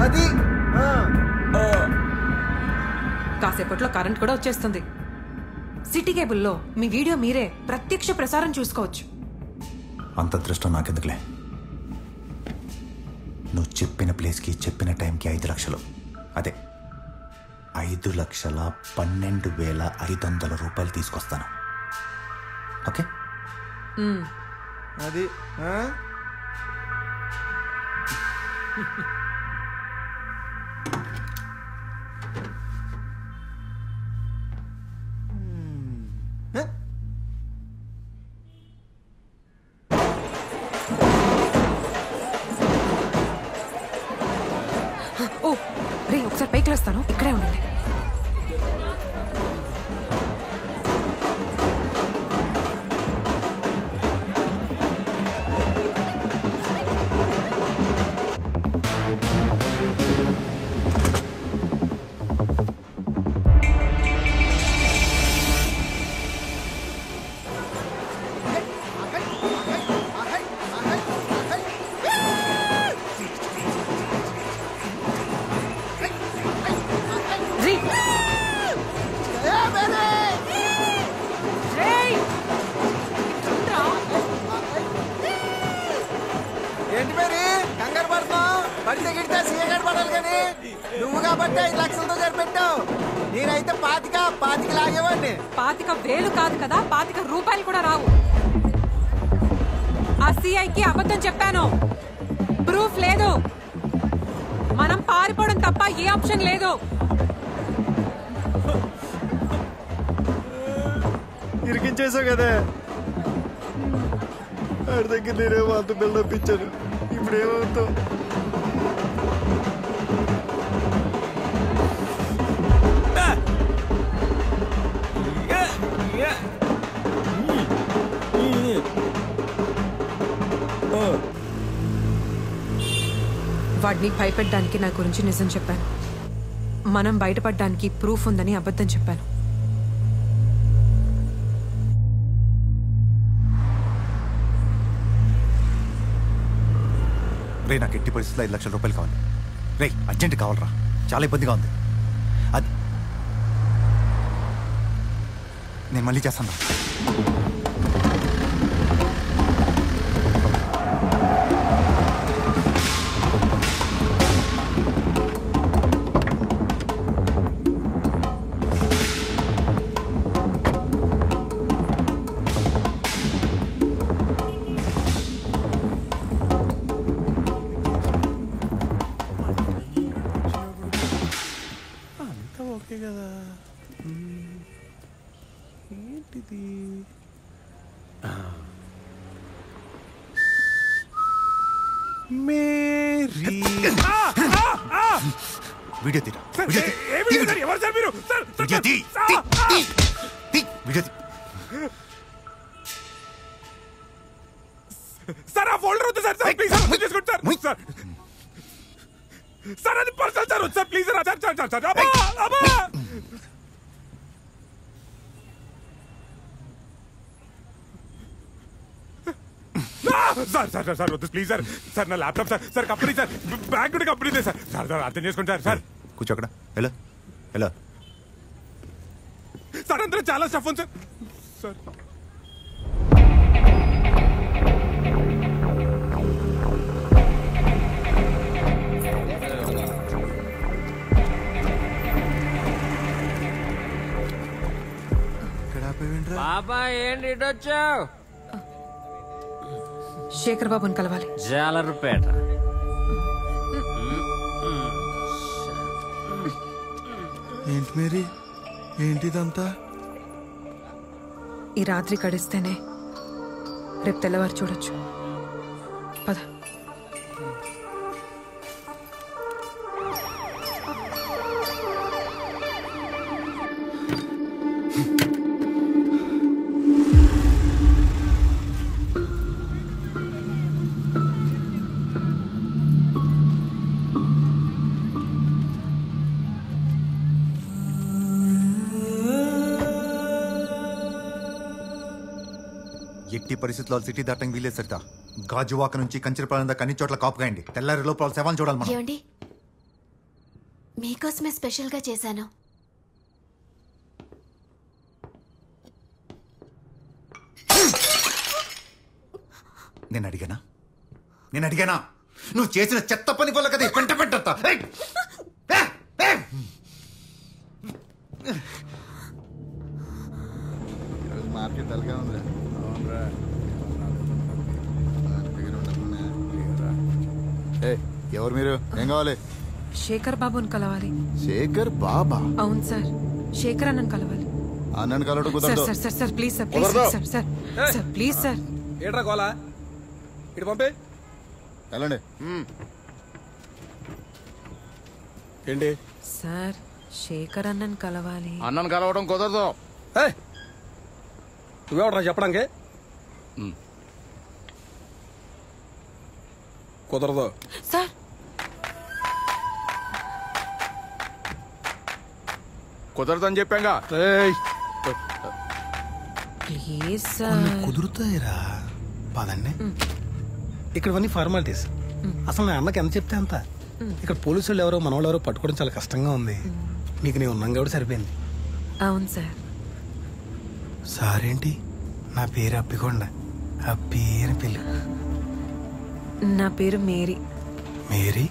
Speaker 12: అది
Speaker 8: కాసేపట్లో కరెంట్ కూడా వచ్చేస్తుంది. సిటీ కేబుల్లో మీ వీడియో మీరే ప్రత్యక్ష ప్రసారం చూసుకోవచ్చు.
Speaker 18: అంత దృష్టం నాకెందుకులే. నువ్వు చెప్పిన ప్లేస్కి చెప్పిన టైంకి 5 లక్షలు, అదే 5,12,500 రూపాయలు తీసుకొస్తాను. ఓకే?
Speaker 12: అది
Speaker 8: ఓ రే, ఒకసారి పైకి లేస్తాను, ఇక్కడే ఉండండి.
Speaker 12: ఏంటి మరి కంగారు పడుతున్నావు? పడితే గిడితే సీఎగాడు పడాలి కానీ నువ్వు కాబట్టి 5 లక్షలతో సరిపెట్టావు. నేనైతే 25 లాగేవాడిని.
Speaker 8: 25,000 కాదు కదా, 25 రూపాయలు కూడా రావు. ఆ సిఐకి అబద్ధం చెప్పాను. ప్రూఫ్ లేదు. మనం పారిపోవడం తప్ప ఏ ఆప్షన్ లేదు.
Speaker 12: ఇరికించేసావు కదా. ఆడి దగ్గర నేనేమో అంత బిల్డప్ ఇచ్చాను. ఇప్పుడు ఏమవుతావు?
Speaker 8: వాడిని భయపెట్టడానికి నా గురించి నిజం చెప్పాను. మనం బయటపడడానికి ప్రూఫ్ ఉందని అబద్ధం చెప్పాను.
Speaker 18: రే నాకు ఎట్టి పరిస్థితుల్లో 5 లక్షల రూపాయలు కావాలి. రే అర్జెంట్ కావాలరా, చాలా ఇబ్బందిగా ఉంది. అది నేను మళ్ళీ చేస్తాను.
Speaker 19: ఓకే కదా. ఏంటిది? మేరీ
Speaker 18: వీడియో తీరా.
Speaker 19: ఎవరు సార్ మీరు? సార్ ఆ ఫోల్డర్ వద్దు సార్. సార్ ప్లీజ్ సార్ చేసుకోండి సార్. సార్ సార్ అది personal sir. Sir please sir. Sir sir sir అబ్బా అబ్బా సార్ సార్ సార్ సార్ వద్దు ప్లీజ్ సార్. సార్ నా laptop sir. Sir company sir. Bank కూడా కంపెనీ సార్. సార్ సార్ అర్థం చేసుకోండి sir. Sir
Speaker 18: కూర్చో అక్కడ. ఎలా ఎలా
Speaker 19: సార్ అందరూ చాలా స్టఫ్ ఉంది సార్. సార్
Speaker 10: బాబా ఏంటి ఇటు వచ్చావు?
Speaker 8: శేఖర్ బాబుని కలవాలి.
Speaker 10: జాలర్పేట.
Speaker 12: ఏంటి మేరీ, ఏంటిదంతా?
Speaker 8: ఈ రాత్రి కడిస్తేనే రేపు తెల్లవారు చూడొచ్చు. పద.
Speaker 18: ఎట్టి పరిస్థితుల్లో సిటీ దాటంగా వీలేదు సరితా. గాజువాక నుంచి కంచిరపాలెం దాకా అన్ని చోట్ల కాపుగాయండి. తెల్లారి లోపల శవాలను చూడాలి మనం.
Speaker 15: ఏమండి, మీకోసమే స్పెషల్గా చేశాను.
Speaker 18: నేను అడిగానా? నువ్వు చేసిన చెత్త పని వల్ల కదా పెంట పెట్టా.
Speaker 12: మార్కెట్ తలగా ఉంది. ఎవరు మీరు? ఏం కావాలి?
Speaker 8: శేఖర్ బాబుని కలవాలి.
Speaker 12: శేఖర్ బాబా?
Speaker 8: అవును సార్, శేఖర్ అన్నను కలవాలి.
Speaker 12: అన్నను కలవడం కుదరదు.
Speaker 8: Sir sir sir please sir, please sir sir sir please sir.
Speaker 17: ఏట్రా గోలా, ఇటు పంపే.
Speaker 12: వెళ్ళండి.
Speaker 17: ఏంటి
Speaker 8: సార్, శేఖర్ అన్నను కలవాలి.
Speaker 11: అన్నను కలవడం కుదరదు.
Speaker 17: నువ్వెవడరా చెప్పడానికి? కుదరదు
Speaker 8: సార్.
Speaker 11: కుదరదని చెప్పాగా.
Speaker 8: Please sir.
Speaker 5: కుదురుతాయిరా, పదండి. ఇక్కడవన్నీ ఫార్మాలిటీస్. అసలు నా అన్నకి ఎంత చెప్తే అంత. ఇక్కడ పోలీసులు ఎవరో మన వాళ్ళు ఎవరో పట్టుకోవడం చాలా కష్టంగా ఉంది. నీకు నేను ఉన్నాం కాబట్టి సరిపోయింది.
Speaker 8: అవును సార్.
Speaker 5: సారేంటి? నా పేరు అప్పికొండ. అప్పి అని పిల్లు.
Speaker 8: నా పేరు మేరీ.
Speaker 5: మేరీ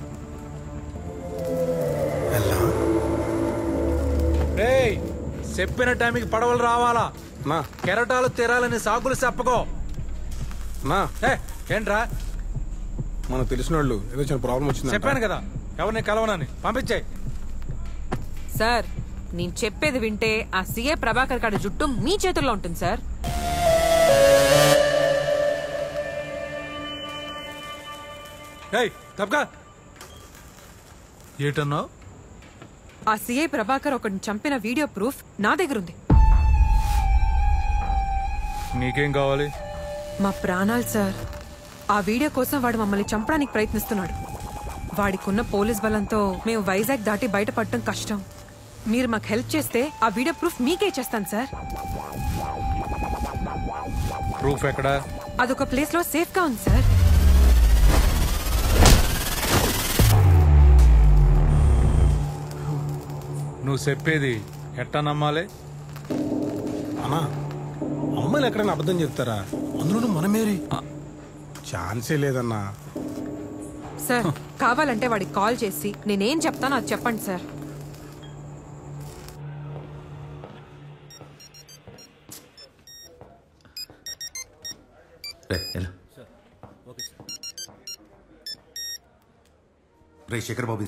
Speaker 11: చెప్పిన టైంకి పడవలు రావాలా, కెరటాలు తీరాలని సాకులు చెప్పకో. ఏంట్రా?
Speaker 5: మనకు తెలిసిన వాళ్ళు ఏదో చిన్న ప్రాబ్లం వచ్చింది.
Speaker 11: చెప్పాను కదా ఎవరిని కలవనని, పంపించాయి.
Speaker 8: సార్ నేను చెప్పేది వింటే ఆ సీఏ ప్రభాకర్ గారి జుట్టు మీ చేతుల్లో ఉంటుంది సార్.
Speaker 11: తప్పగా ఏటన్నావు?
Speaker 8: ఆ సీఐ ప్రభాకర్ ఒకరిని చంపిన వీడియో ప్రూఫ్ నా దగ్గర ఉంది.
Speaker 11: నీకేం కావాలి?
Speaker 8: మా ప్రాణాలు సార్. ఆ వీడియో కోసం వాడు మమ్మల్ని చంపడానికి ప్రయత్నిస్తున్నాడు. వాడికున్న పోలీస్ బలంతో మేము వైజాగ్ దాటి బయటపడటం కష్టం. మీరు మాకు హెల్ప్ చేస్తే ఆ వీడియో ప్రూఫ్ మీకే ఇచ్చేస్తాను సార్.
Speaker 11: ప్రూఫ్ ఎక్కడా?
Speaker 8: అదొక ప్లేస్ లో సేఫ్ గా ఉంది సార్.
Speaker 11: నువ్వు చెప్పేది ఎట్టా నమ్మాలి?
Speaker 5: అన్నా అమ్మాయిలు ఎక్కడైనా అబద్ధం చెప్తారా? అందులోనూ మనమేరి ఛాన్సే లేదన్నా.
Speaker 8: సార్ కావాలంటే వాడికి కాల్ చేసి నేనేం చెప్తానో అది చెప్పండి సార్.
Speaker 18: శేఖర్ బాబు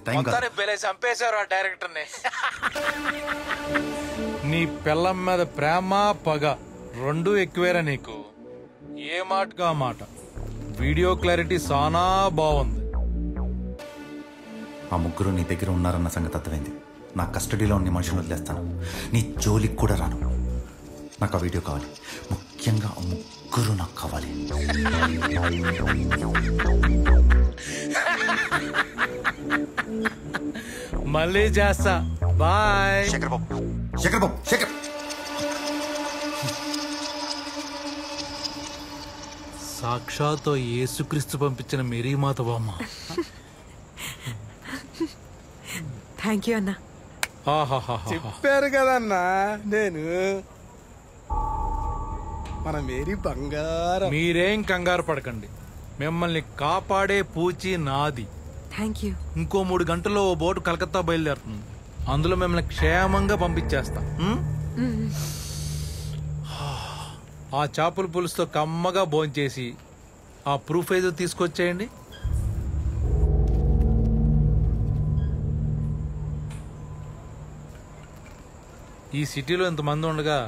Speaker 11: చంపేశారు ఆ డైరెక్టర్ని. నీ పిల్లం మీద ప్రేమ పగ రెండు ఎక్కువేరా నీకు. ఏ మాటగా మాట. వీడియో క్లారిటీ సానా బాగుంది.
Speaker 18: ఆ ముగ్గురు నీ దగ్గర ఉన్నారన్న సంగతి అర్థమైంది. నా కస్టడీలో ఉన్న మనుషులు వదిలేస్తాను. నీ జోలికి కూడా రాను. నాకు ఆ వీడియో కావాలి. ముఖ్యంగా ఆ ముగ్గురు నాకు కావాలి.
Speaker 11: మళ్ళీ చేస్తా. బాయ్.
Speaker 18: శేఖర్ బాబు, శేఖర్ బాబు, శేఖర్.
Speaker 11: సాక్షాత్ యేసుక్రీస్తు పంపించిన మేరీ మాత బామ్మ.
Speaker 8: థ్యాంక్ యూ అన్నా.
Speaker 5: చెప్పారు కదన్నా నేను మన మేరీ బంగారం.
Speaker 11: మీరేం కంగారు పడకండి. మిమ్మల్ని కాపాడే పూచి నాది.
Speaker 8: Thank you.
Speaker 11: ఇంకో 3 గంటల్లో ఓ బోటు కలకత్తా బయలుదేరుతుంది. అందులో మిమ్మల్ని క్షేమంగా పంపించేస్తా. ఆ చేపల పులుసుతో కమ్మగా భోంచేసి ఆ ప్రూఫ్ ఏదో తీసుకొచ్చేయండి. ఈ సిటీలో ఇంతమంది ఉండగా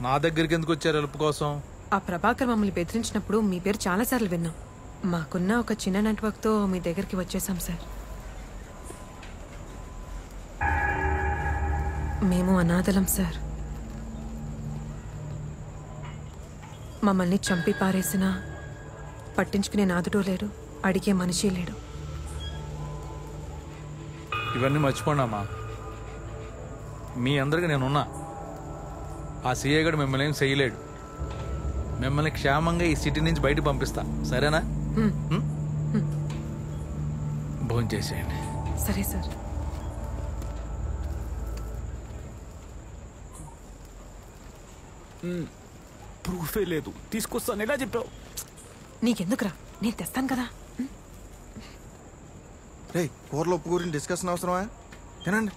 Speaker 11: నా దగ్గరికి ఎందుకు వచ్చారు హెల్ప్ కోసం?
Speaker 8: ఆ ప్రభాకర్ మమ్మల్ని బెదిరించినప్పుడు మీ పేరు చాలాసార్లు విన్నాం. మాకున్న ఒక చిన్న నెట్వర్క్తో మీ దగ్గరికి వచ్చేసాం సార్. మేము అనాథలం సార్. మమ్మల్ని చంపి పారేసినా పట్టించుకునే నాదుడో లేడు, అడిగే మనిషి లేడు.
Speaker 11: ఇవన్నీ మర్చిపోండమ్మా. మీ అందరికి నేనున్నా. ఆ సీఏ గడు మిమ్మల్ని ఏం చేయలేడు. మిమ్మల్ని క్షేమంగా ఈ సిటీ నుంచి బయట పంపిస్తా. సరేనా? భోంచేసేయండి.
Speaker 8: సరే సార్.
Speaker 10: ప్రూఫే లేదు, తీసుకొస్తాను. ఎలా చెప్పావు?
Speaker 8: నీకెందుకురా, నేను తెస్తాను కదా.
Speaker 12: రే కూరలో ఉప్పు గురించి డిస్కషన్ అవసరమా? తినండి.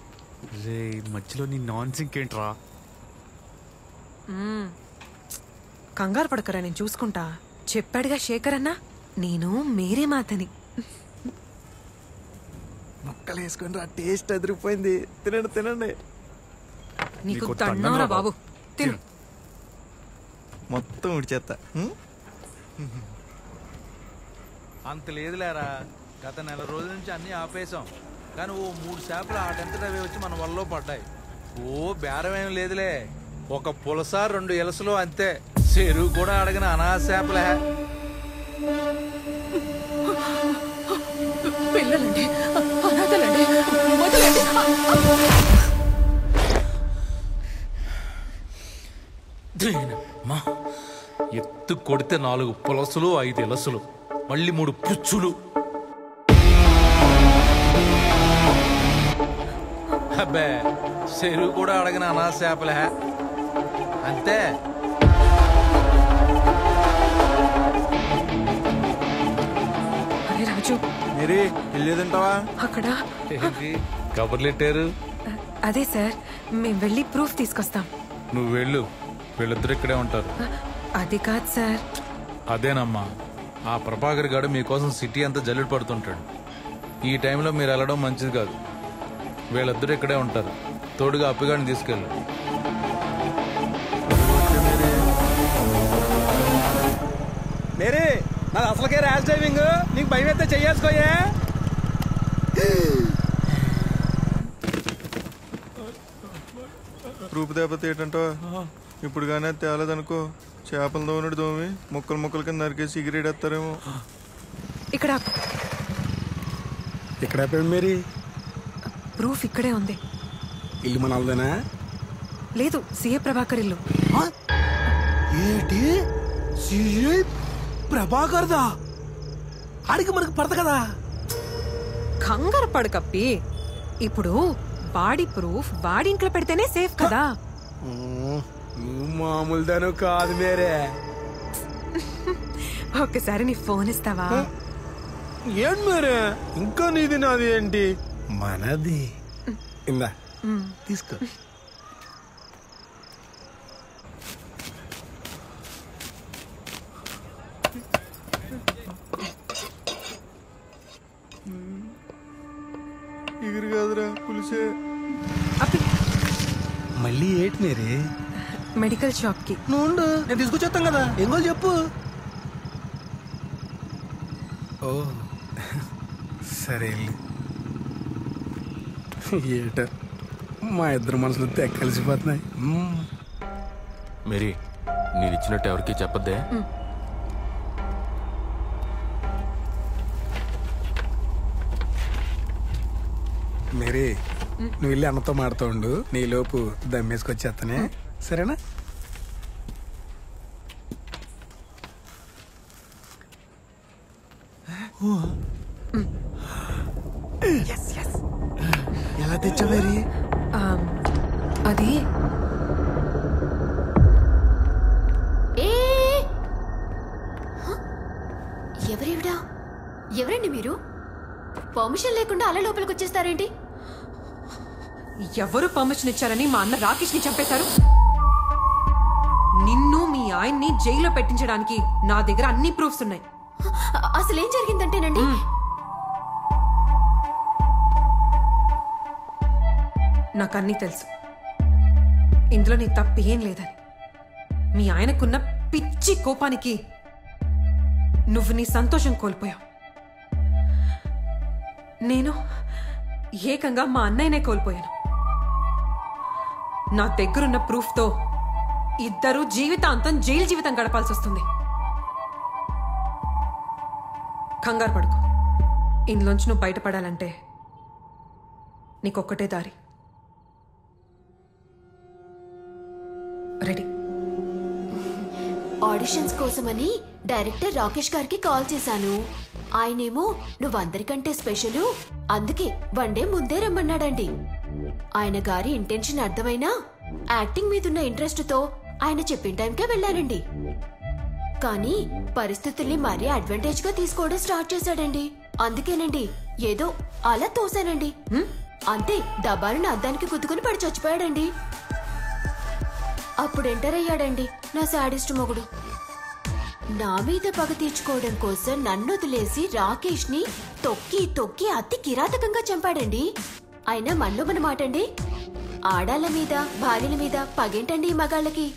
Speaker 9: రే మధ్యలో నీ నాన్ సింక్ ఏంట్రా?
Speaker 8: కంగారు పడకరా, నేను చూసుకుంటా. చెప్పాడుగా శేఖర్ అన్న, నేను మేరీ మాతని.
Speaker 12: ముక్కలు వేసుకుని రా, టేస్ట్ అదిరిపోయింది. తినండి తినండి.
Speaker 8: నీకు దండంరా బాబు, తిను.
Speaker 12: మొత్తం ఉడిచేస్తా.
Speaker 11: అంత లేదులేరా. గత 4 రోజుల నుంచి అన్నీ ఆపేశాం. కానీ ఓ 3 చేపలు ఆటంతటవే వచ్చి మన వల్ల పడ్డాయి. ఓ బేరం ఏం లేదులే. ఒక పులస 2 ఎలసలు అంతే. చెరువు కూడా అడగిన అనాథ చేపలే.
Speaker 2: పిల్లలండి, అనాథలండి, వదలండి.
Speaker 11: ఎత్తు కొడితే 4 పులసలు, 5 ఎలసలు, మళ్ళీ 3 పుచ్చులు. అబ్బే చెరువు కూడా అడగిన అనాథ చేపలే అంతే.
Speaker 8: రాజు
Speaker 11: మేరీ వెళ్ళేదంటావా?
Speaker 8: అక్కడ
Speaker 11: ఏంటి కబుర్లు పెట్టారు?
Speaker 8: అదే సార్, మేము వెళ్ళి ప్రూఫ్ తీసుకొస్తాం.
Speaker 11: నువ్వు వెళ్ళు, వీళ్ళిద్దరు ఇక్కడే ఉంటారు.
Speaker 8: అది కాదు సార్.
Speaker 11: అదేనమ్మా, ఆ ప్రభాకర్ గారు మీకోసం సిటీ అంతా జల్లుడు పడుతుంటాడు. ఈ టైంలో మీరు వెళ్ళడం మంచిది కాదు. వీళ్ళిద్దరు ఇక్కడే ఉంటారు. తోడుగా అప్పిగాడిని తీసుకెళ్ళు.
Speaker 5: మేరీ, నాది అసలుకే ర్యాష్ డ్రైవింగ్. నీకు భయం అయితే చెయ్యేసుకోయే.
Speaker 12: రూపు దేపత ఏంటంటో ఇప్పుడు కానీ అది తేలేదనుకో, చేపలు దోమనుడు దోమి ముక్కలు ముక్కలు కింద నరికేసి సిగరెట్ వేస్తారేమో.
Speaker 8: ఇక్కడ
Speaker 5: ఇక్కడ మేరీ,
Speaker 8: ప్రూఫ్ ఇక్కడే ఉంది.
Speaker 5: ఇల్లు మనల్దేనా?
Speaker 8: లేదు, సీఏ ప్రభాకర్ ఇల్లు.
Speaker 5: ఏంటి? సీఏ ప్రభాకర్దా? ఆడికి మనకు పడత కదా.
Speaker 8: కంగారు పడు కప్పి. ఇప్పుడు వాడి ప్రూఫ్ వాడి ఇంట్లో పెడితేనే సేఫ్ కదా.
Speaker 5: నువ్వు మామూలుదాను కాదు మేరే.
Speaker 8: ఒక్కసారి నీ ఫోన్ ఇస్తావా?
Speaker 5: ఏంటి మేరే, ఇంకా నీది నాది ఏంటి? మనది. ఇందా తీసుకో.
Speaker 12: ఎగురు కాదురా పులిసే.
Speaker 5: మళ్ళీ ఏంటి మేరీ?
Speaker 8: మెడికల్ షాప్ కి.
Speaker 5: నువ్వు నేను తీసుకొచ్చేస్తాం కదా. ఏం కావాలి చెప్పు. ఓ సరే. ఏట మా ఇద్దరు మనసులు తెగ కలిసిపోతున్నాయి.
Speaker 16: మేరీ, నేను ఇచ్చినట్టు ఎవరికి చెప్పద్దే.
Speaker 5: మేరీ, నువ్వు వెళ్ళి అన్నతో మాడుతూ ఉండు. నీలోపు దమ్మేసుకొచ్చేస్తానే, సరేనా? ఎలా తెచ్చా మేరీ?
Speaker 8: అది
Speaker 15: ఎవరేవిడా? ఎవరండి మీరు? పర్మిషన్ లేకుండా అలా లోపలికి వచ్చేస్తారేంటి?
Speaker 8: ఎవరు పర్మిషన్ ఇచ్చారని మా అన్న రాకేష్ ని చంపేశారు? నిన్ను మీ ఆయన్ని జైల్లో పెట్టించడానికి నా దగ్గర అన్ని ప్రూఫ్స్ ఉన్నాయి.
Speaker 15: అసలు ఏం జరిగిందంటేనండి,
Speaker 8: నాకు అన్నీ తెలుసు. ఇందులో నీ తప్పు ఏం లేదని. మీ ఆయనకున్న పిచ్చి కోపానికి నువ్వు నీ సంతోషం కోల్పోయావు. నేను ఏకంగా మా అన్నయ్యనే కోల్పోయాను. నా దగ్గరున్న ప్రూఫ్తో ఇద్దరు జీవితాంతం జైలు జీవితం గడపాల్సి వస్తుంది. కంగారు పడుకో. ఇందులోంచి నువ్వు బయటపడాలంటే నీకొక్కటే దారి. రెడీ?
Speaker 15: ఆడిషన్స్ కోసమని డైరెక్టర్ రాకేష్ గారికి కాల్ చేశాను. ఆయనేమో నువ్వందరికంటే స్పెషల్, అందుకే వన్ డే ముందే రమ్మన్నాడండి. ఆయన గారి ఇంటెన్షన్ అర్థమైనా యాక్టింగ్ మీదున్న ఇంట్రెస్ట్ తో ఆయన చెప్పిన టైంకే వెళ్ళానండి. కానీ పరిస్థితుల్ని మరీ అడ్వాంటేజ్ గా తీసుకోవడం స్టార్ట్ చేశాడండి. అందుకేనండి ఏదో అలా తోసానండి. అంతే, డబ్బాలను అద్దానికి గుద్దుకుని పడి చచ్చిపోయాడండి. అప్పుడు ఎంటర్ అయ్యాడండి నా శాడిస్ట్ మొగుడు. నా మీద పగ తీర్చుకోవడం కోసం నన్ను వదిలేసి రాకేష్ ని తొక్కి తొక్కి అతి కిరాతకంగా చంపాడండి. అయినా మనలో మన మాటండి, ఆడాళ్ళ మీద భార్యల మీద పగేంటండి ఈ మగాళ్ళకి?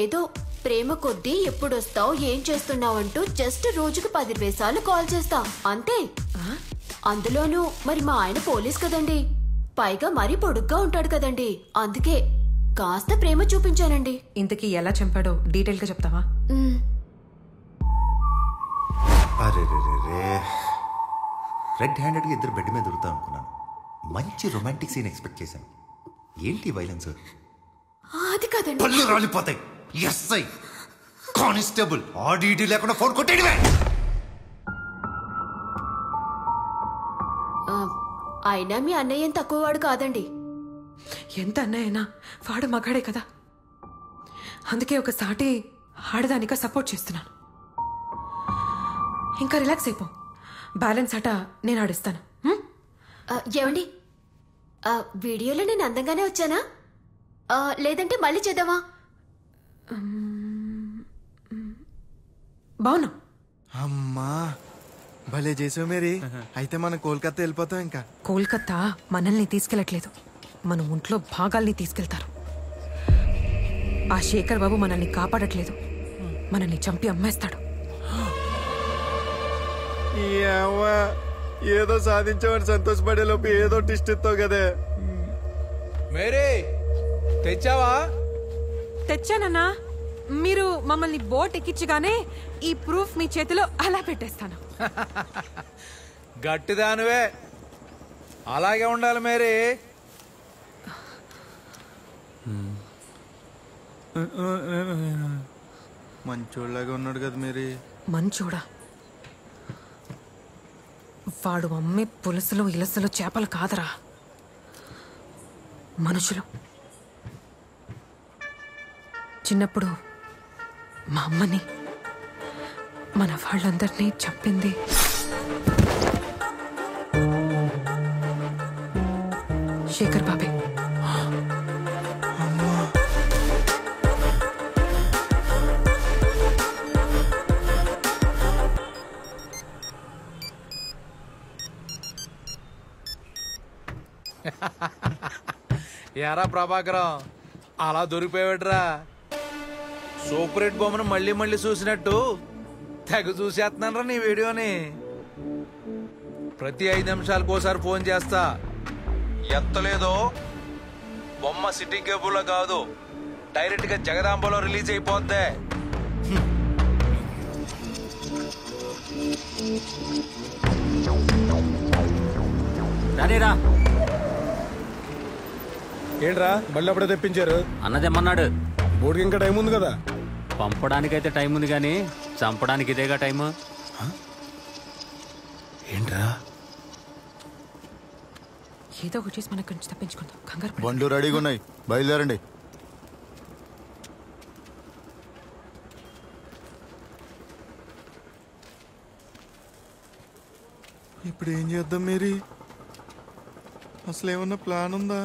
Speaker 15: ఏదో ప్రేమ కొద్దీ ఎప్పుడొస్తావు, ఏం చేస్తున్నావు అంటూ జస్ట్ రోజుకు 10 సార్లు కాల్ చేస్తా అంతే. అందులోనూ మరి మా ఆయన పోలీస్ కదండి, పైగా మరీ పొడుగ్గా ఉంటాడు కదండి. అందుకే కాస్త ప్రేమ చూపించానండి.
Speaker 8: ఇంతకీ ఎలా చంపాడో డీటెయిల్ గా చెప్తావా?
Speaker 18: అరే రెడ్ హ్యాండెడ్గా ఇద్దరు బెడ్ మీద దొరుకుతాం అనుకున్నాను. మంచి రొమాంటిక్ సీన్ ఎక్స్పెక్ట్ చేశాను. ఏంటి వైలెన్స్?
Speaker 15: అది కదండి.
Speaker 18: పళ్ళు రాలిపోతాయి. ఎస్ఐ కానిస్టేబుల్ ఆడిటీ లేకుండా ఫోన్ కొట్టేయడమే.
Speaker 15: అయినా మీ అన్నయ్య ఏం తక్కువవాడు కాదండి.
Speaker 8: ఎంత అన్నయ్యనా వాడు మగాడే కదా. అందుకే ఒక సాటి ఆడదానిగా సపోర్ట్ చేస్తున్నాను. ఇంకా రిలాక్స్ అయిపో. బ్యాలెన్స్ అట నేను ఆడిస్తాను.
Speaker 15: ఏమండి, వీడియోలో నేను అందంగానే వచ్చానా, లేదంటే మళ్ళీ చేద్దామా?
Speaker 8: బావునా?
Speaker 12: అమ్మా భలే చేసావు మేరీ. అయితే మనం కోల్కతా వెళ్ళిపోతాం. ఇంకా
Speaker 8: కోల్కతా మనల్ని తీసుకెళ్ళట్లేదు, మన ఒంట్లో భాగాల్ని తీసుకెళ్తారు. ఆ శేఖర్ బాబు మనల్ని కాపాడట్లేదు, మనల్ని చంపి అమ్మేస్తాడు.
Speaker 12: ఏదో సాధించామని సంతోషపడే లోపు ఏదో టిస్ట్ ఇస్తావు కదే.
Speaker 11: మేరీ తెచ్చావా?
Speaker 8: తెచ్చానన్నా. మీరు మమ్మల్ని బోట్ ఎక్కించగానే ఈ ప్రూఫ్ మీ చేతిలో అలా పెట్టేస్తాను.
Speaker 11: గట్టిదానివే, అలాగే ఉండాలి మేరీ.
Speaker 12: మంచోళ్ళగా ఉన్నాడు కదా మేరీ.
Speaker 8: మంచోడా? వాడు అమ్మే పులుసులు ఇలసలు చేపలు కాదరా, మనుషులు. చిన్నప్పుడు మా అమ్మని మన వాళ్ళందరినీ చంపింది శేఖర్ బాబే.
Speaker 11: ఎరా ప్రభాకరం, అలా దొరికిపోయాడురా. సూపర్ హిట్ బొమ్మను మళ్ళీ మళ్ళీ చూసినట్టు తెగ చూసేస్తున్నానరా నీ వీడియోని. ప్రతి 5 నిమిషాలకు ఒకసారి ఫోన్ చేస్తా. ఎత్తలేదో బొమ్మ సిటీ కేబుల్లో కాదు, డైరెక్ట్ గా జగదాంబలో రిలీజ్ అయిపోద్ది.
Speaker 10: రానేరా.
Speaker 5: ఏంట్రా మళ్ళీ అప్పుడే తెప్పించారు?
Speaker 10: అన్నదేమన్నాడు?
Speaker 5: బోర్డుకి ఇంకా టైం ఉంది కదా.
Speaker 10: పంపడానికైతే టైం ఉంది కానీ చంపడానికి ఇదేగా టైము.
Speaker 5: ఏంట్రా?
Speaker 8: ఏదో ఒకటి చేసి మనకు నుంచి తప్పించుకుందాం. కంగారు
Speaker 1: బండ్లు రెడీగా ఉన్నాయి, బయలుదేరండి.
Speaker 12: ఇప్పుడు ఏం చేద్దాం మేరీ? అసలు ఏమన్నా ప్లాన్ ఉందా?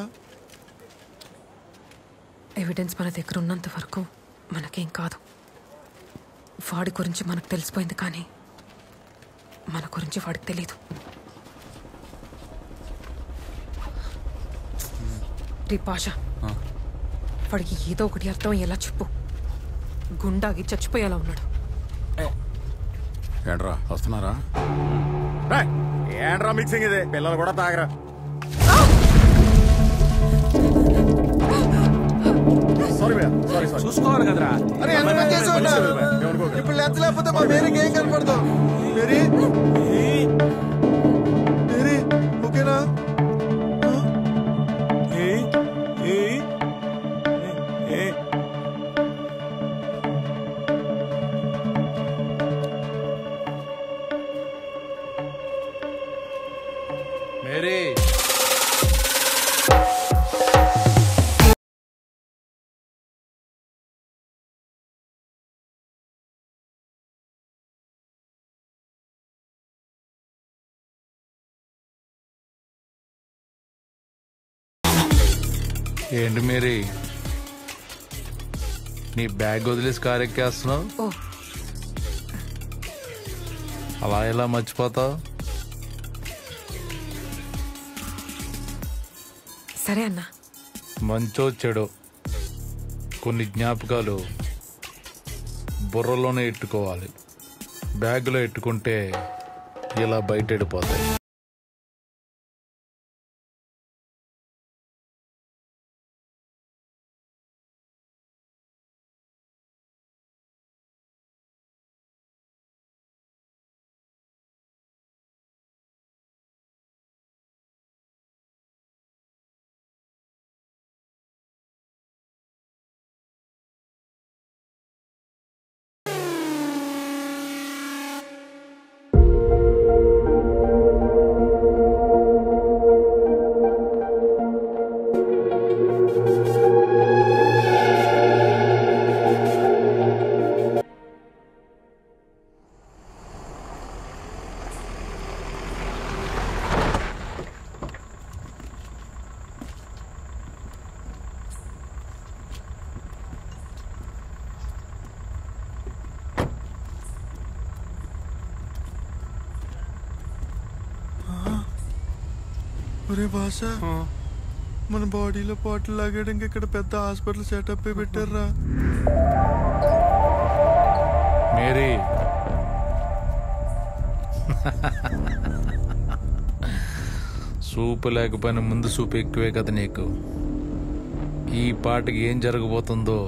Speaker 8: ఎవిడెన్స్ మన దగ్గర ఉన్నంత వరకు మనకేం కాదు. వాడి గురించి మనకు తెలిసిపోయింది, కానీ మన గురించి వాడికి తెలీదు. రే పాషా, వాడికి ఏదో ఒకటి అర్థం అయ్యేలా చెప్పు. గుండాగి చచ్చిపోయేలా ఉన్నాడు.
Speaker 1: ఏంట్రా వస్తున్నారా? ఏంట్రా మిక్సింగ్ ఇది? పిల్లలు కూడా తాగరా?
Speaker 11: చూసుకోవాలి కదరా.
Speaker 12: ఇప్పుడు లెన్స్ లేకపోతే మా మేరీకి ఏం కనపడదు. మేరీ మేరీ ఓకేనా?
Speaker 11: మేరీ ఏంటి మేరీ, నీ బ్యాగ్ వదిలేసి కారు ఎక్కేస్తున్నావు? అలా ఎలా మర్చిపోతావు?
Speaker 8: సరే అన్నా.
Speaker 11: మంచో చెడో కొన్ని జ్ఞాపకాలు బుర్రలోనే ఎట్టుకోవాలి. బ్యాగులో ఎట్టుకుంటే ఇలా బయట వెళ్ళిపోతాయి.
Speaker 21: ఒరే భాష, మన బాడీలో పాటలు లాగడానికి ఇక్కడ పెద్ద హాస్పిటల్ సెటప్ పెట్టారా.
Speaker 11: మేరీ సూపు లేకపోయినా ముందు సూపు ఎక్కువే కదా నీకు. ఈ పాటకి ఏం జరగబోతుందో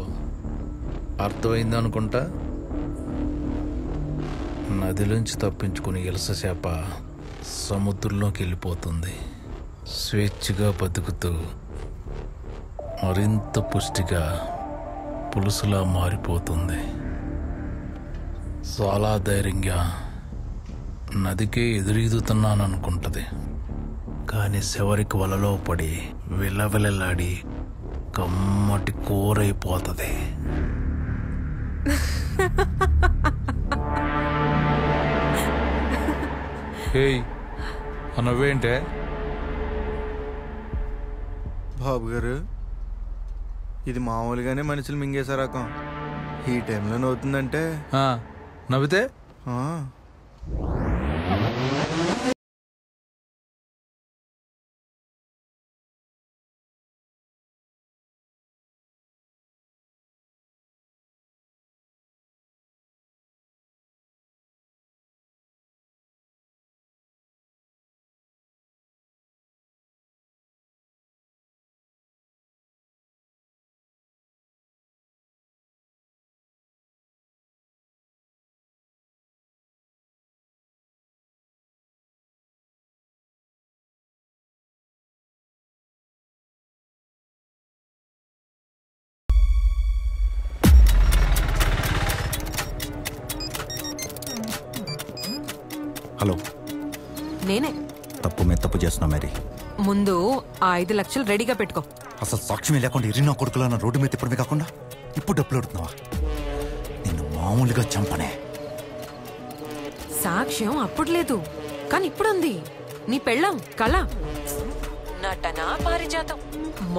Speaker 11: అర్థమైంది అనుకుంటా. నదిలోంచి తప్పించుకుని ఇలస చేప సముద్రంలోకి వెళ్ళిపోతుంది. స్వేచ్ఛగా బతుకుతూ మరింత పుష్టిగా పులుసులా మారిపోతుంది. చాలా ధైర్యంగా నదికే ఎదురీదుతున్నాననుకుంటది. కానీ చివరికి వలలో పడి విలవిలలాడి కమ్మటి కూరైపోతుంది. హేయ్ నవ్వేంటే
Speaker 21: బాబు గారు, ఇది మామూలుగానే మనుషులు మింగేసే రకం. ఈ టైంలో నవ్వుతుందంటే
Speaker 11: నవ్వితే
Speaker 22: హలో,
Speaker 8: నేనే.
Speaker 22: తప్పు మీద తప్పు చేస్తున్నా మేరీ.
Speaker 8: ముందు ఆ 5 లక్షలు రెడీగా పెట్టుకో.
Speaker 22: అసలు సాక్ష్యం లేకుండా ఇరినా కొడుకులా నా రోడ్డు మీద తిప్పడమే కాకుండా ఇప్పుడు డబ్బులు అడుగుతున్నావా? నిన్ను మామూలుగా చంపనే.
Speaker 8: సాక్ష్యం అప్పుడు లేదు, కానీ ఇప్పుడు ఉంది. నీ పెళ్ళాం కళ నటనా పారిజాతం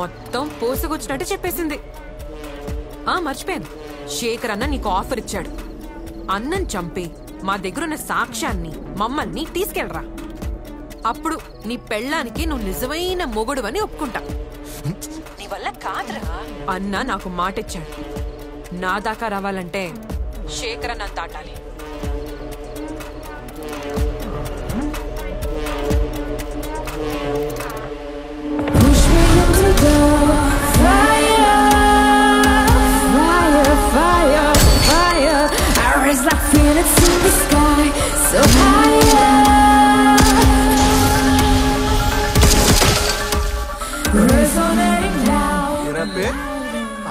Speaker 8: మొత్తం పోసుకొచ్చినట్టు చెప్పేసింది. మర్చిపోయాను, శేఖర్ అన్న నీకు ఆఫర్ ఇచ్చాడు. అన్నం చంపి మా దగ్గరున్న సాక్ష్యాన్ని మమ్మల్ని తీసుకెళ్ళరా. అప్పుడు నీ పెళ్ళానికి నువ్వు నిజమైన మొగుడు అని ఒప్పుకుంటా. నీ వల్ల కాదురా. అన్న నాకు మాట ఇచ్చాడు. నా దాకా రావాలంటే శేఖర్ అన్న దాటాలి.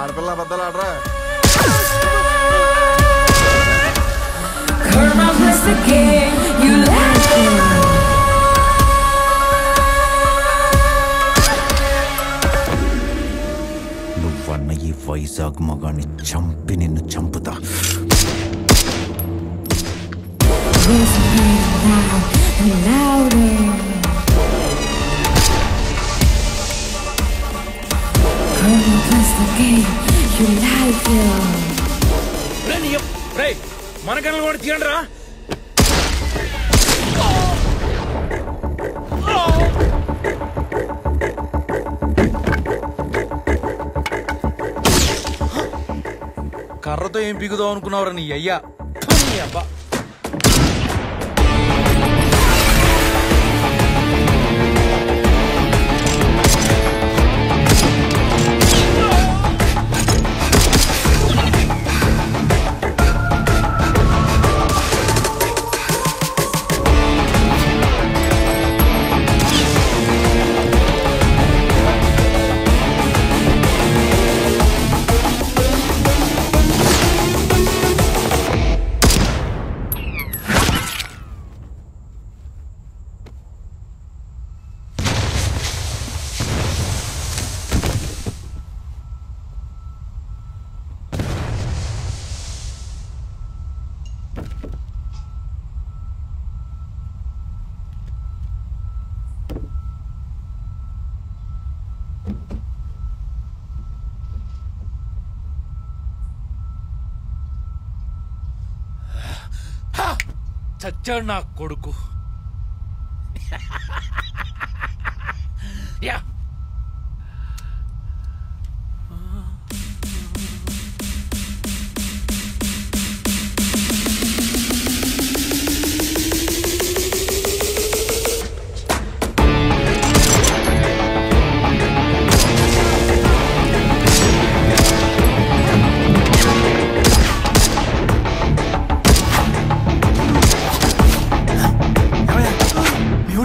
Speaker 21: ఆడపిల్ల అబద్ధాలు ఆడరా.
Speaker 22: నువ్వన్న ఈ వైజాగ్ మగాన్ని చంపి నిన్ను చంపుతా.
Speaker 11: మన కళ్ళు కూడా తీయండి రా. కర్రతో ఏం పీకుదాం అనుకున్నావురా నీ అయ్యా. అబ్బా చచ్చాడు నా కొడుకు. యా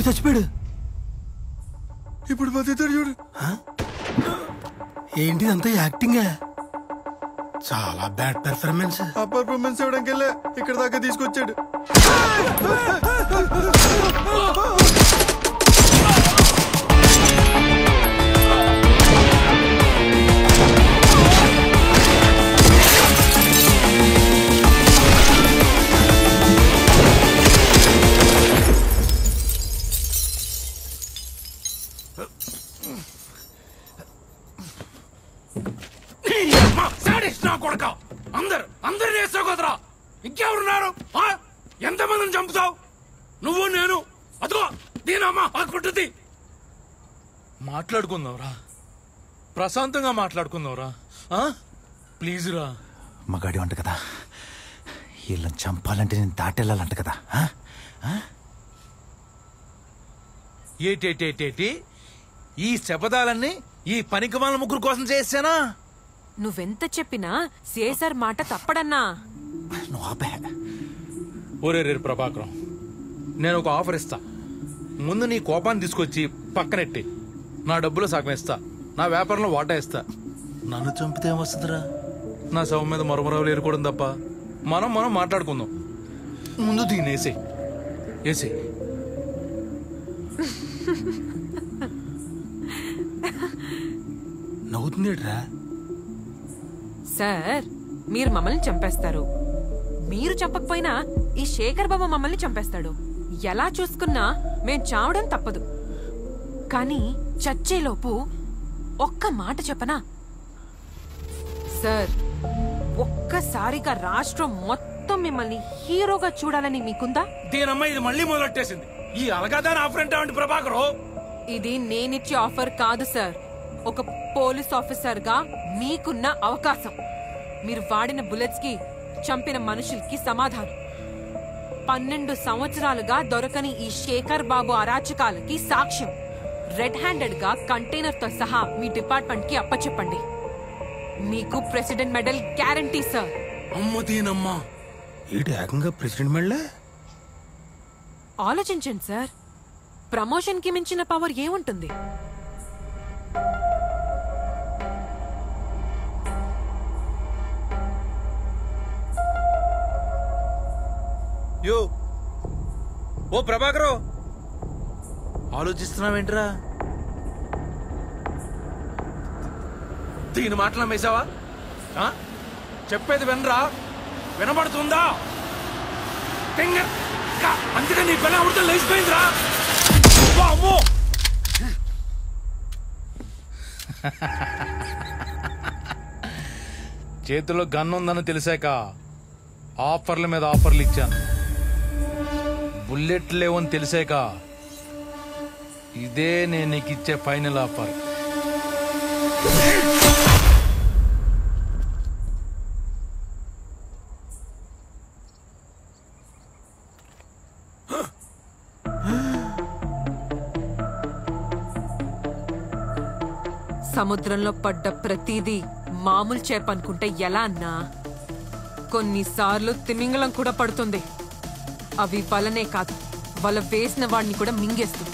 Speaker 5: చచ్చిపోయాడు.
Speaker 21: ఇప్పుడు బతుకుతాడు చూడు.
Speaker 5: ఏంటి అంతా యాక్టింగే? చాలా బ్యాడ్ పెర్ఫార్మెన్స్.
Speaker 21: ఆ పర్ఫార్మెన్స్ ఇవ్వడానికి వెళ్ళే ఇక్కడ దాకా తీసుకొచ్చాడు.
Speaker 11: అందరు వేస్తావు కదరా, ఇంకెవరున్నారు? ఎంతమందిని చంపుతావు నువ్వు నేను? అదో దీనమ్మా ఆకుంటుంది. మాట్లాడుకుందావురా, ప్రశాంతంగా మాట్లాడుకుందావురా. ప్లీజ్ రా.
Speaker 22: మగాడి అంట కదా, వీళ్ళని చంపాలంటే నేను దాటెళ్ళాలంట కదా.
Speaker 11: ఏటేటేటేటి ఈ శపథాలన్నీ ఈ పనికిమాల ముగ్గురు కోసం చేశానా?
Speaker 8: నువ్వెంత చెప్పినా సిఐసార్ మాట తప్పడన్నా.
Speaker 11: ఒరే రే ప్రభాకరం, నేను ఒక ఆఫర్ ఇస్తా. ముందు నీ కోపాన్ని తీసుకొచ్చి పక్కనెట్టి నా డబ్బులు సగం ఇస్తా, నా వ్యాపారంలో వాటా ఇస్తా. నన్ను చంపితే ఏమొస్తుందిరా? నా శవం మీద మరమరావులు ఏరుకోవడం తప్ప. మనం మాట్లాడుకుందాం. ముందు దీన్ని వేసేయ్.
Speaker 5: నవ్వుతుందేట్రా?
Speaker 8: సార్, మీరు మమ్మల్ని చంపేస్తారు. మీరు చంపకపోయినా ఈ శేఖర్ బాబు మమ్మల్ని చంపేస్తాడు. ఎలా చూసుకున్నా మేం చావడం తప్పదు. కానీ చచ్చేలోపు ఒక్క మాట చెప్పనా సార్? ఒక్కసారిగా రాష్ట్రం మొత్తం మిమ్మల్ని హీరోగా చూడాలని మీకుందా?
Speaker 11: దీనమ్మ ఇది మళ్ళీ మొదలెట్టేసింది. ఈ అలగాదాని ఆఫర్ అంటే ప్రభాకరు,
Speaker 8: ఇది నేనిచ్చే ఆఫర్ కాదు సార్. ఒక పోలీస్ ఆఫీసర్ గా మీకున్న అవకాశం. మీరు వాడిన బుల్లెట్స్ కి, చంపిన మనుషులకి సమాధానం. 12 సంవత్సరాలుగా దొరకని ఈ శేఖర్ బాబు అరాచకాలకి సాక్ష్యం. రెడ్ హ్యాండెడ్ గా కంటైనర్ తో సహా మీ డిపార్ట్మెంట్ కి అప్పచెప్పండి. మీకు ప్రెసిడెంట్ మెడల్ గ్యారంటీ సార్.
Speaker 11: అమ్మదీనమ్మా,
Speaker 5: ఏంటి ఏకంగా ప్రెసిడెంట్ మెడల్?
Speaker 8: ఆలోచించండి సార్, ప్రమోషన్ కి మించిన పవర్ ఏముంటుంది?
Speaker 11: ఓ ప్రభాకరు, ఆలోచిస్తున్నావేంట్రా? దీని మాటలు నమ్మేశావా? చెప్పేది వినరా? వినబడుతుందా? అందుకే నీ పిల్ల ఉడత లేచిపోయిందిరా. అమ్మో, చేతిలో గన్ ఉందని తెలిసాక ఆఫర్ల మీద ఆఫర్లు ఇచ్చాను. బుల్లెట్ లేవని తెలిసాక ఇదే నేను నీకు ఇచ్చే ఫైనల్ ఆఫర్.
Speaker 8: సముద్రంలో పడ్డ ప్రతిదీ మామూలు చేప అనుకుంటే ఎలా అన్నా? కొన్నిసార్లు తిమింగలం కూడా పడుతుంది. అవి వలనే కాదు, వల వేసిన వాడిని కూడా మింగేస్తుంది.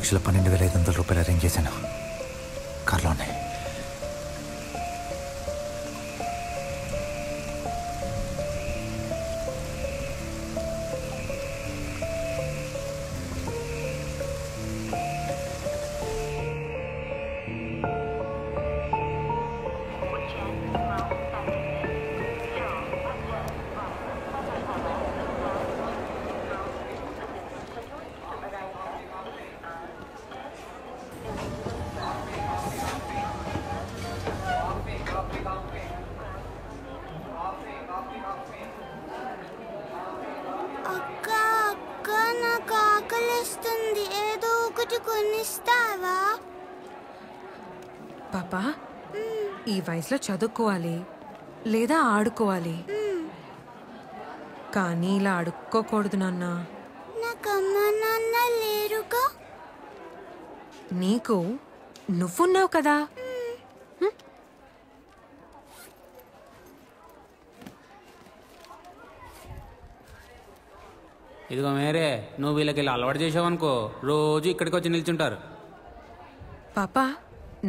Speaker 22: 2,12,500 అరేంజ్ చేశాను. కార్లో ఉన్నాయి.
Speaker 8: పాపా, ఈ వయసులో చదువుకోవాలి లేదా ఆడుకోవాలి, కానీ ఇలా అడుక్కోకూడదు నాన్న.
Speaker 6: నాకమ్మా నాన్న లేరుగా.
Speaker 8: నీకు నువ్వున్నావు కదా.
Speaker 10: ఇదిగో మేరే, నువ్వు వీళ్ళకి ఇలా అలవాటు చేసావనుకో రోజు ఇక్కడికి వచ్చి నిల్చుంటారు.
Speaker 8: పాపా,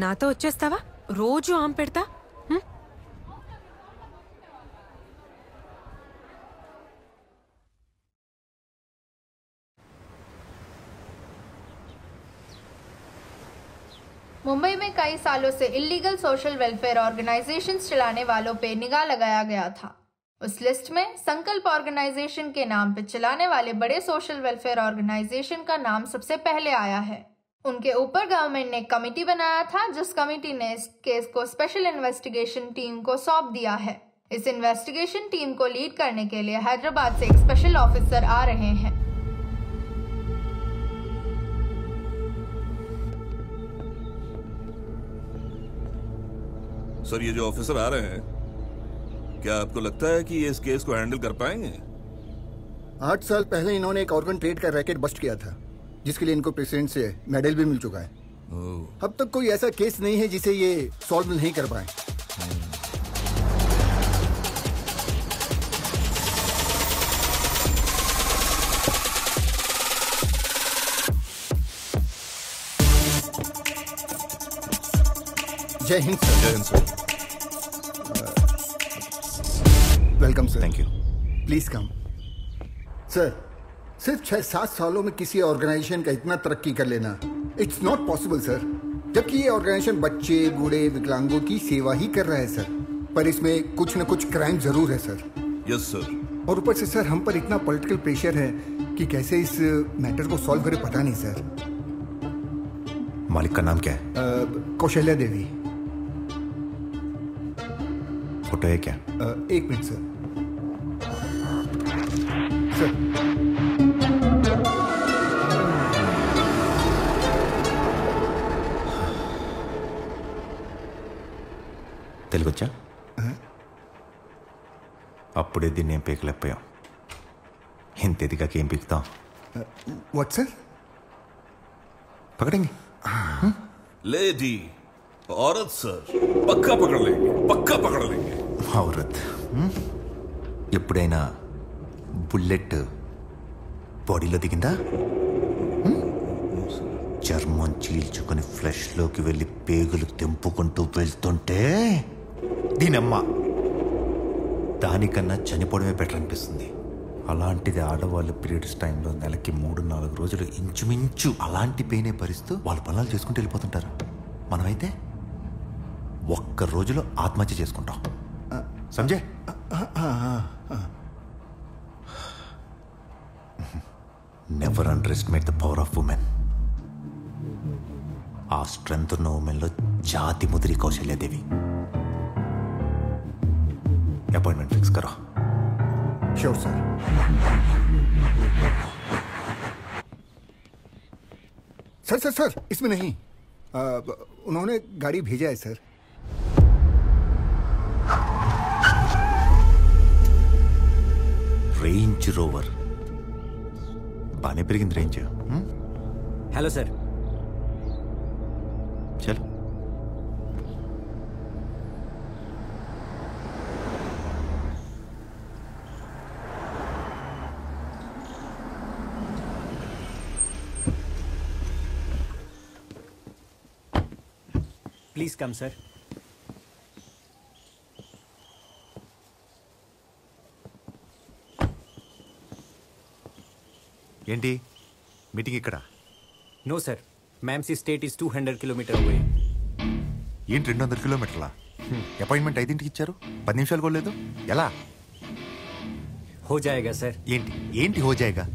Speaker 8: నాతో వచ్చేస్తావా? రోజు ఆమె పెడతా.
Speaker 4: मुंबई में कई सालों से इलीगल सोशल वेलफेयर ऑर्गेनाइजेशंस चलाने वालों पे निगाह लगाया गया था। उस लिस्ट में संकल्प ऑर्गेनाइजेशन के नाम पे चलाने वाले बड़े सोशल वेलफेयर ऑर्गेनाइजेशन का नाम सबसे पहले आया है। उनके ऊपर गवर्नमेंट ने कमेटी बनाया था, जिस कमेटी ने इस केस को स्पेशल इन्वेस्टिगेशन टीम को सौंप दिया है। इस इन्वेस्टिगेशन टीम को लीड करने के लिए हैदराबाद से एक स्पेशल ऑफिसर आ रहे हैं।
Speaker 13: सर, ये जो ऑफिसर आ रहे हैं, क्या आपको लगता है कि ये इस केस को हैंडल कर पाएंगे?
Speaker 23: 8 साल पहले इन्होंने एक ऑर्गन ट्रेड का रैकेट बस्ट किया था, जिसके लिए इनको प्रेसिडेंट से मेडल भी मिल चुका है। अब तक कोई ऐसा केस नहीं है जिसे ये सॉल्व नहीं कर पाए। जय हिंद सर।
Speaker 13: जय Hind sir.
Speaker 23: Welcome sir.
Speaker 22: Thank you.
Speaker 23: Please come. Sir, सिर्फ 6-7 सालों में किसी ऑर्गेनाइजेशन का इतना तरक्की कर लेना इट्स नॉट पॉसिबल सर। जबकि ये ऑर्गेनाइजेशन बच्चे, बूढ़े, विकलांगों की सेवा ही कर रहा है सर, पर इसमें कुछ न कुछ क्राइम जरूर है सर।
Speaker 13: Yes sir.
Speaker 23: और ऊपर से सर हम पर इतना पॉलिटिकल प्रेशर है कि कैसे इस मैटर को सॉल्व करे पता नहीं सर।
Speaker 22: मालिक का नाम क्या है?
Speaker 23: कौशल्या देवी।
Speaker 22: फोटो है क्या?
Speaker 23: 1 मिनट सर। सर,
Speaker 22: తెలుగొచ్చా? అప్పుడే దీన్ని ఏం పీకలేకపోయాం. ఇంత ఎదిగాక ఏం పీకుతాం?
Speaker 23: What sir?
Speaker 22: పకడండి.
Speaker 13: लेडी औरत सर, पक्का पकड़ लेंगे, पक्का पकड़ लेंगे।
Speaker 22: ఔరత్. ఎప్పుడైనా బుల్లెట్ బాడీలో దిగిందా? చర్మం చీల్చుకొని ఫ్లెష్లోకి వెళ్ళి పేగులు తెంపుకుంటూ వెళ్తుంటే దీనమ్మ దానికన్నా చనిపోవడమే బెటర్ అనిపిస్తుంది. అలాంటిది ఆడవాళ్ళు పీరియడ్స్ టైంలో నెలకి 3-4 రోజులు ఇంచుమించు అలాంటి పెయినే భరిస్తూ వాళ్ళ పనులు చేసుకుంటూ వెళ్ళిపోతుంటారు. మనమైతే ఒక్క రోజులో ఆత్మహత్య చేసుకుంటాం. Sanjay, never under estimate the power of women. ఆ స్ట్రెంత్ ఉన్న ఉమెన్లో జాతి ముదిరి కౌశల్యాదేవి. అపాయింట్మెంట్ ఫిక్స్ కరో.
Speaker 23: Sure sir. Sir sir sir, इसमें नहीं। उन्होंने गाड़ी भेजा है सर।
Speaker 22: రేంజ్ రోవర్ బాగానే పెరిగింది రేంజ్.
Speaker 24: Hello sir.
Speaker 22: చలో.
Speaker 24: Please come sir.
Speaker 22: ఏంటి మీటింగ్ ఇక్కడ?
Speaker 24: నో సార్, మ్యామ్సీ స్టేట్ ఈస్ 200 కిలోమీటర్ అవే.
Speaker 22: ఏంటి 200 కిలోమీటర్లా? అపాయింట్మెంట్ 5ంటికి ఇచ్చారు, 10 నిమిషాలు కూడా లేదు. ఎలా?
Speaker 24: హో జాయేగా సార్.
Speaker 22: ఏంటి ఏంటి హో జాయేగా?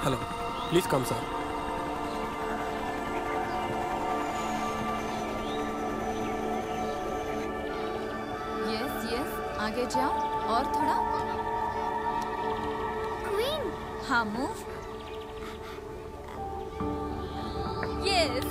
Speaker 3: Hello, please come sir.
Speaker 7: Yes yes, आगे जाओ और थोड़ा. क्वीन. हाँ, move. Yes.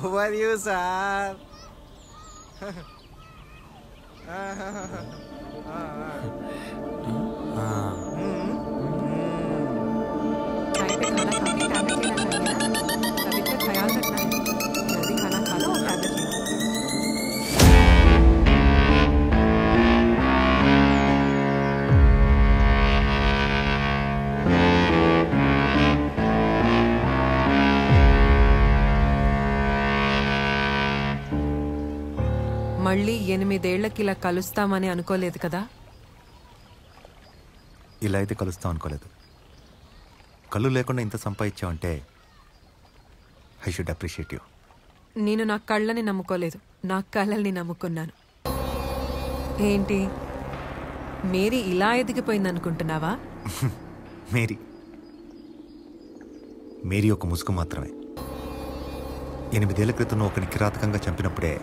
Speaker 12: How are you, sir?
Speaker 8: మళ్ళీ 8 ఏళ్లకి ఇలా కలుస్తామని అనుకోలేదు కదా?
Speaker 22: ఇలా అయితే కలుస్తాం అనుకోలేదు. కళ్ళు లేకుండా ఇంత సంపాదించావంటే ఐ షుడ్ అప్రిషియేట్ యూ.
Speaker 8: నేను నా కళ్ళని నమ్ముకోలేదు, నా కళ్ళని నమ్ముకున్నాను. ఏంటి మేరీ ఇలా ఎదిగిపోయింది అనుకుంటున్నావా?
Speaker 22: మేరీ ఒక ముసుగు మాత్రమే. 8 ఏళ్ల క్రితం ఒకని కిరాతకంగా చంపినప్పుడే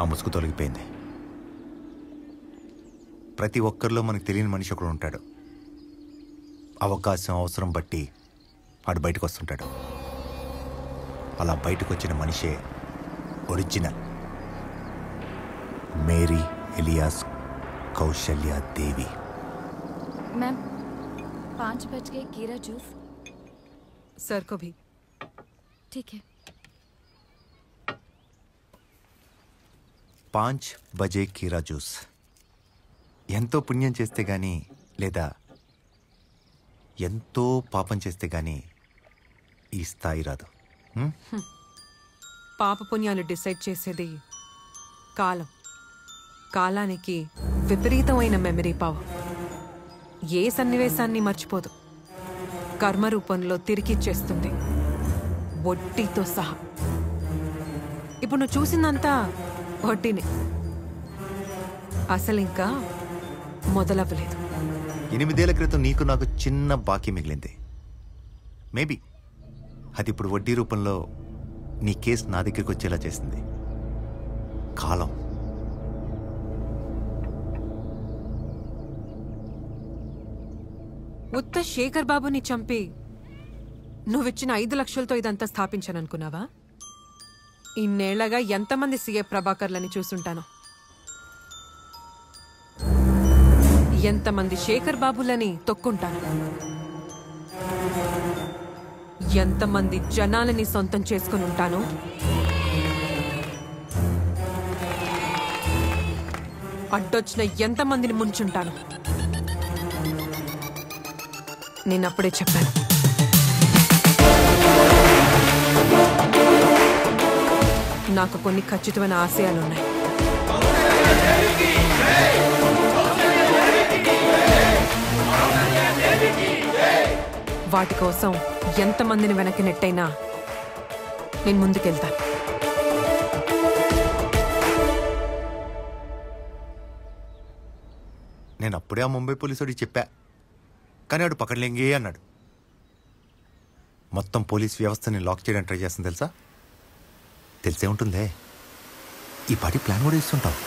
Speaker 22: ఆ ముసుగు తొలగిపోయింది. ప్రతి ఒక్కరిలో మనకు తెలియని మనిషి ఒకడు ఉంటాడు. అవకాశం అవసరం బట్టి వాడు బయటకు వస్తుంటాడు. అలా బయటకు వచ్చిన మనిషే ఒరిజినల్ మేరీ ఎలియాస్ కౌశల్య దేవి.
Speaker 7: मैम 5 बज गए, कीरा जूस.
Speaker 8: सर को भी.
Speaker 7: ठीक है.
Speaker 22: 5 బజే కీరా జ్యూస్. ఎంతో పుణ్యం చేస్తే గానీ లేదా ఎంతో పాపం చేస్తే గానీ ఈ స్థాయి రాదు.
Speaker 8: పాప పుణ్యాలు డిసైడ్ చేసేది కాలం. కాలానికి విపరీతమైన మెమరీ పవర్. ఏ సన్నివేశాన్ని మర్చిపోదు. కర్మ రూపంలో తిరిగిచ్చేస్తుంది, వడ్డీతో సహా. ఇప్పుడు నువ్వు చూసిందంతా వడ్డీనే, అసలు ఇంకా మొదలవ్వలేదు.
Speaker 22: 8 ఏళ్ల క్రితం నీకు నాకు చిన్న బాకీ మిగిలింది. మేబీ అది ఇప్పుడు వడ్డీ రూపంలో నీ కేసు నా దగ్గరికి వచ్చేలా చేసింది కాలం.
Speaker 8: ఉత్త శేఖర్ బాబుని చంపి నువ్విచ్చిన 5 లక్షలతో ఇదంతా స్థాపించాననుకున్నావా? ఇన్నేళ్లగా ఎంతమంది సీఏ ప్రభాకర్లని చూసుంటాను. ఎంతమంది శేఖర్ బాబులని తొక్కుంటాను. ఎంతమంది జనాలని సొంతం చేసుకుని ఉంటాను. అడ్డొచ్చిన ఎంతమందిని ముంచుంటాను. నేను అప్పుడే చెప్పాను. నాకు కొన్ని ఖచ్చితమైన ఆశయాలున్నాయి. వాటి కోసం ఎంతమందిని వెనక్కి నెట్టైనా నేను ముందుకెళ్తాను.
Speaker 22: నేను అప్పుడే ఆ ముంబై పోలీసుడికి చెప్పా, కానీ వాడు పక్కడలేంగే అన్నాడు. మొత్తం పోలీస్ వ్యవస్థని లాక్ చేయడానికి ట్రై చేస్తుంది తెలుసా? తెలిసే ఉంటుందే. ఈ పాటి ప్లాన్ కూడా ఇస్తుంటావు.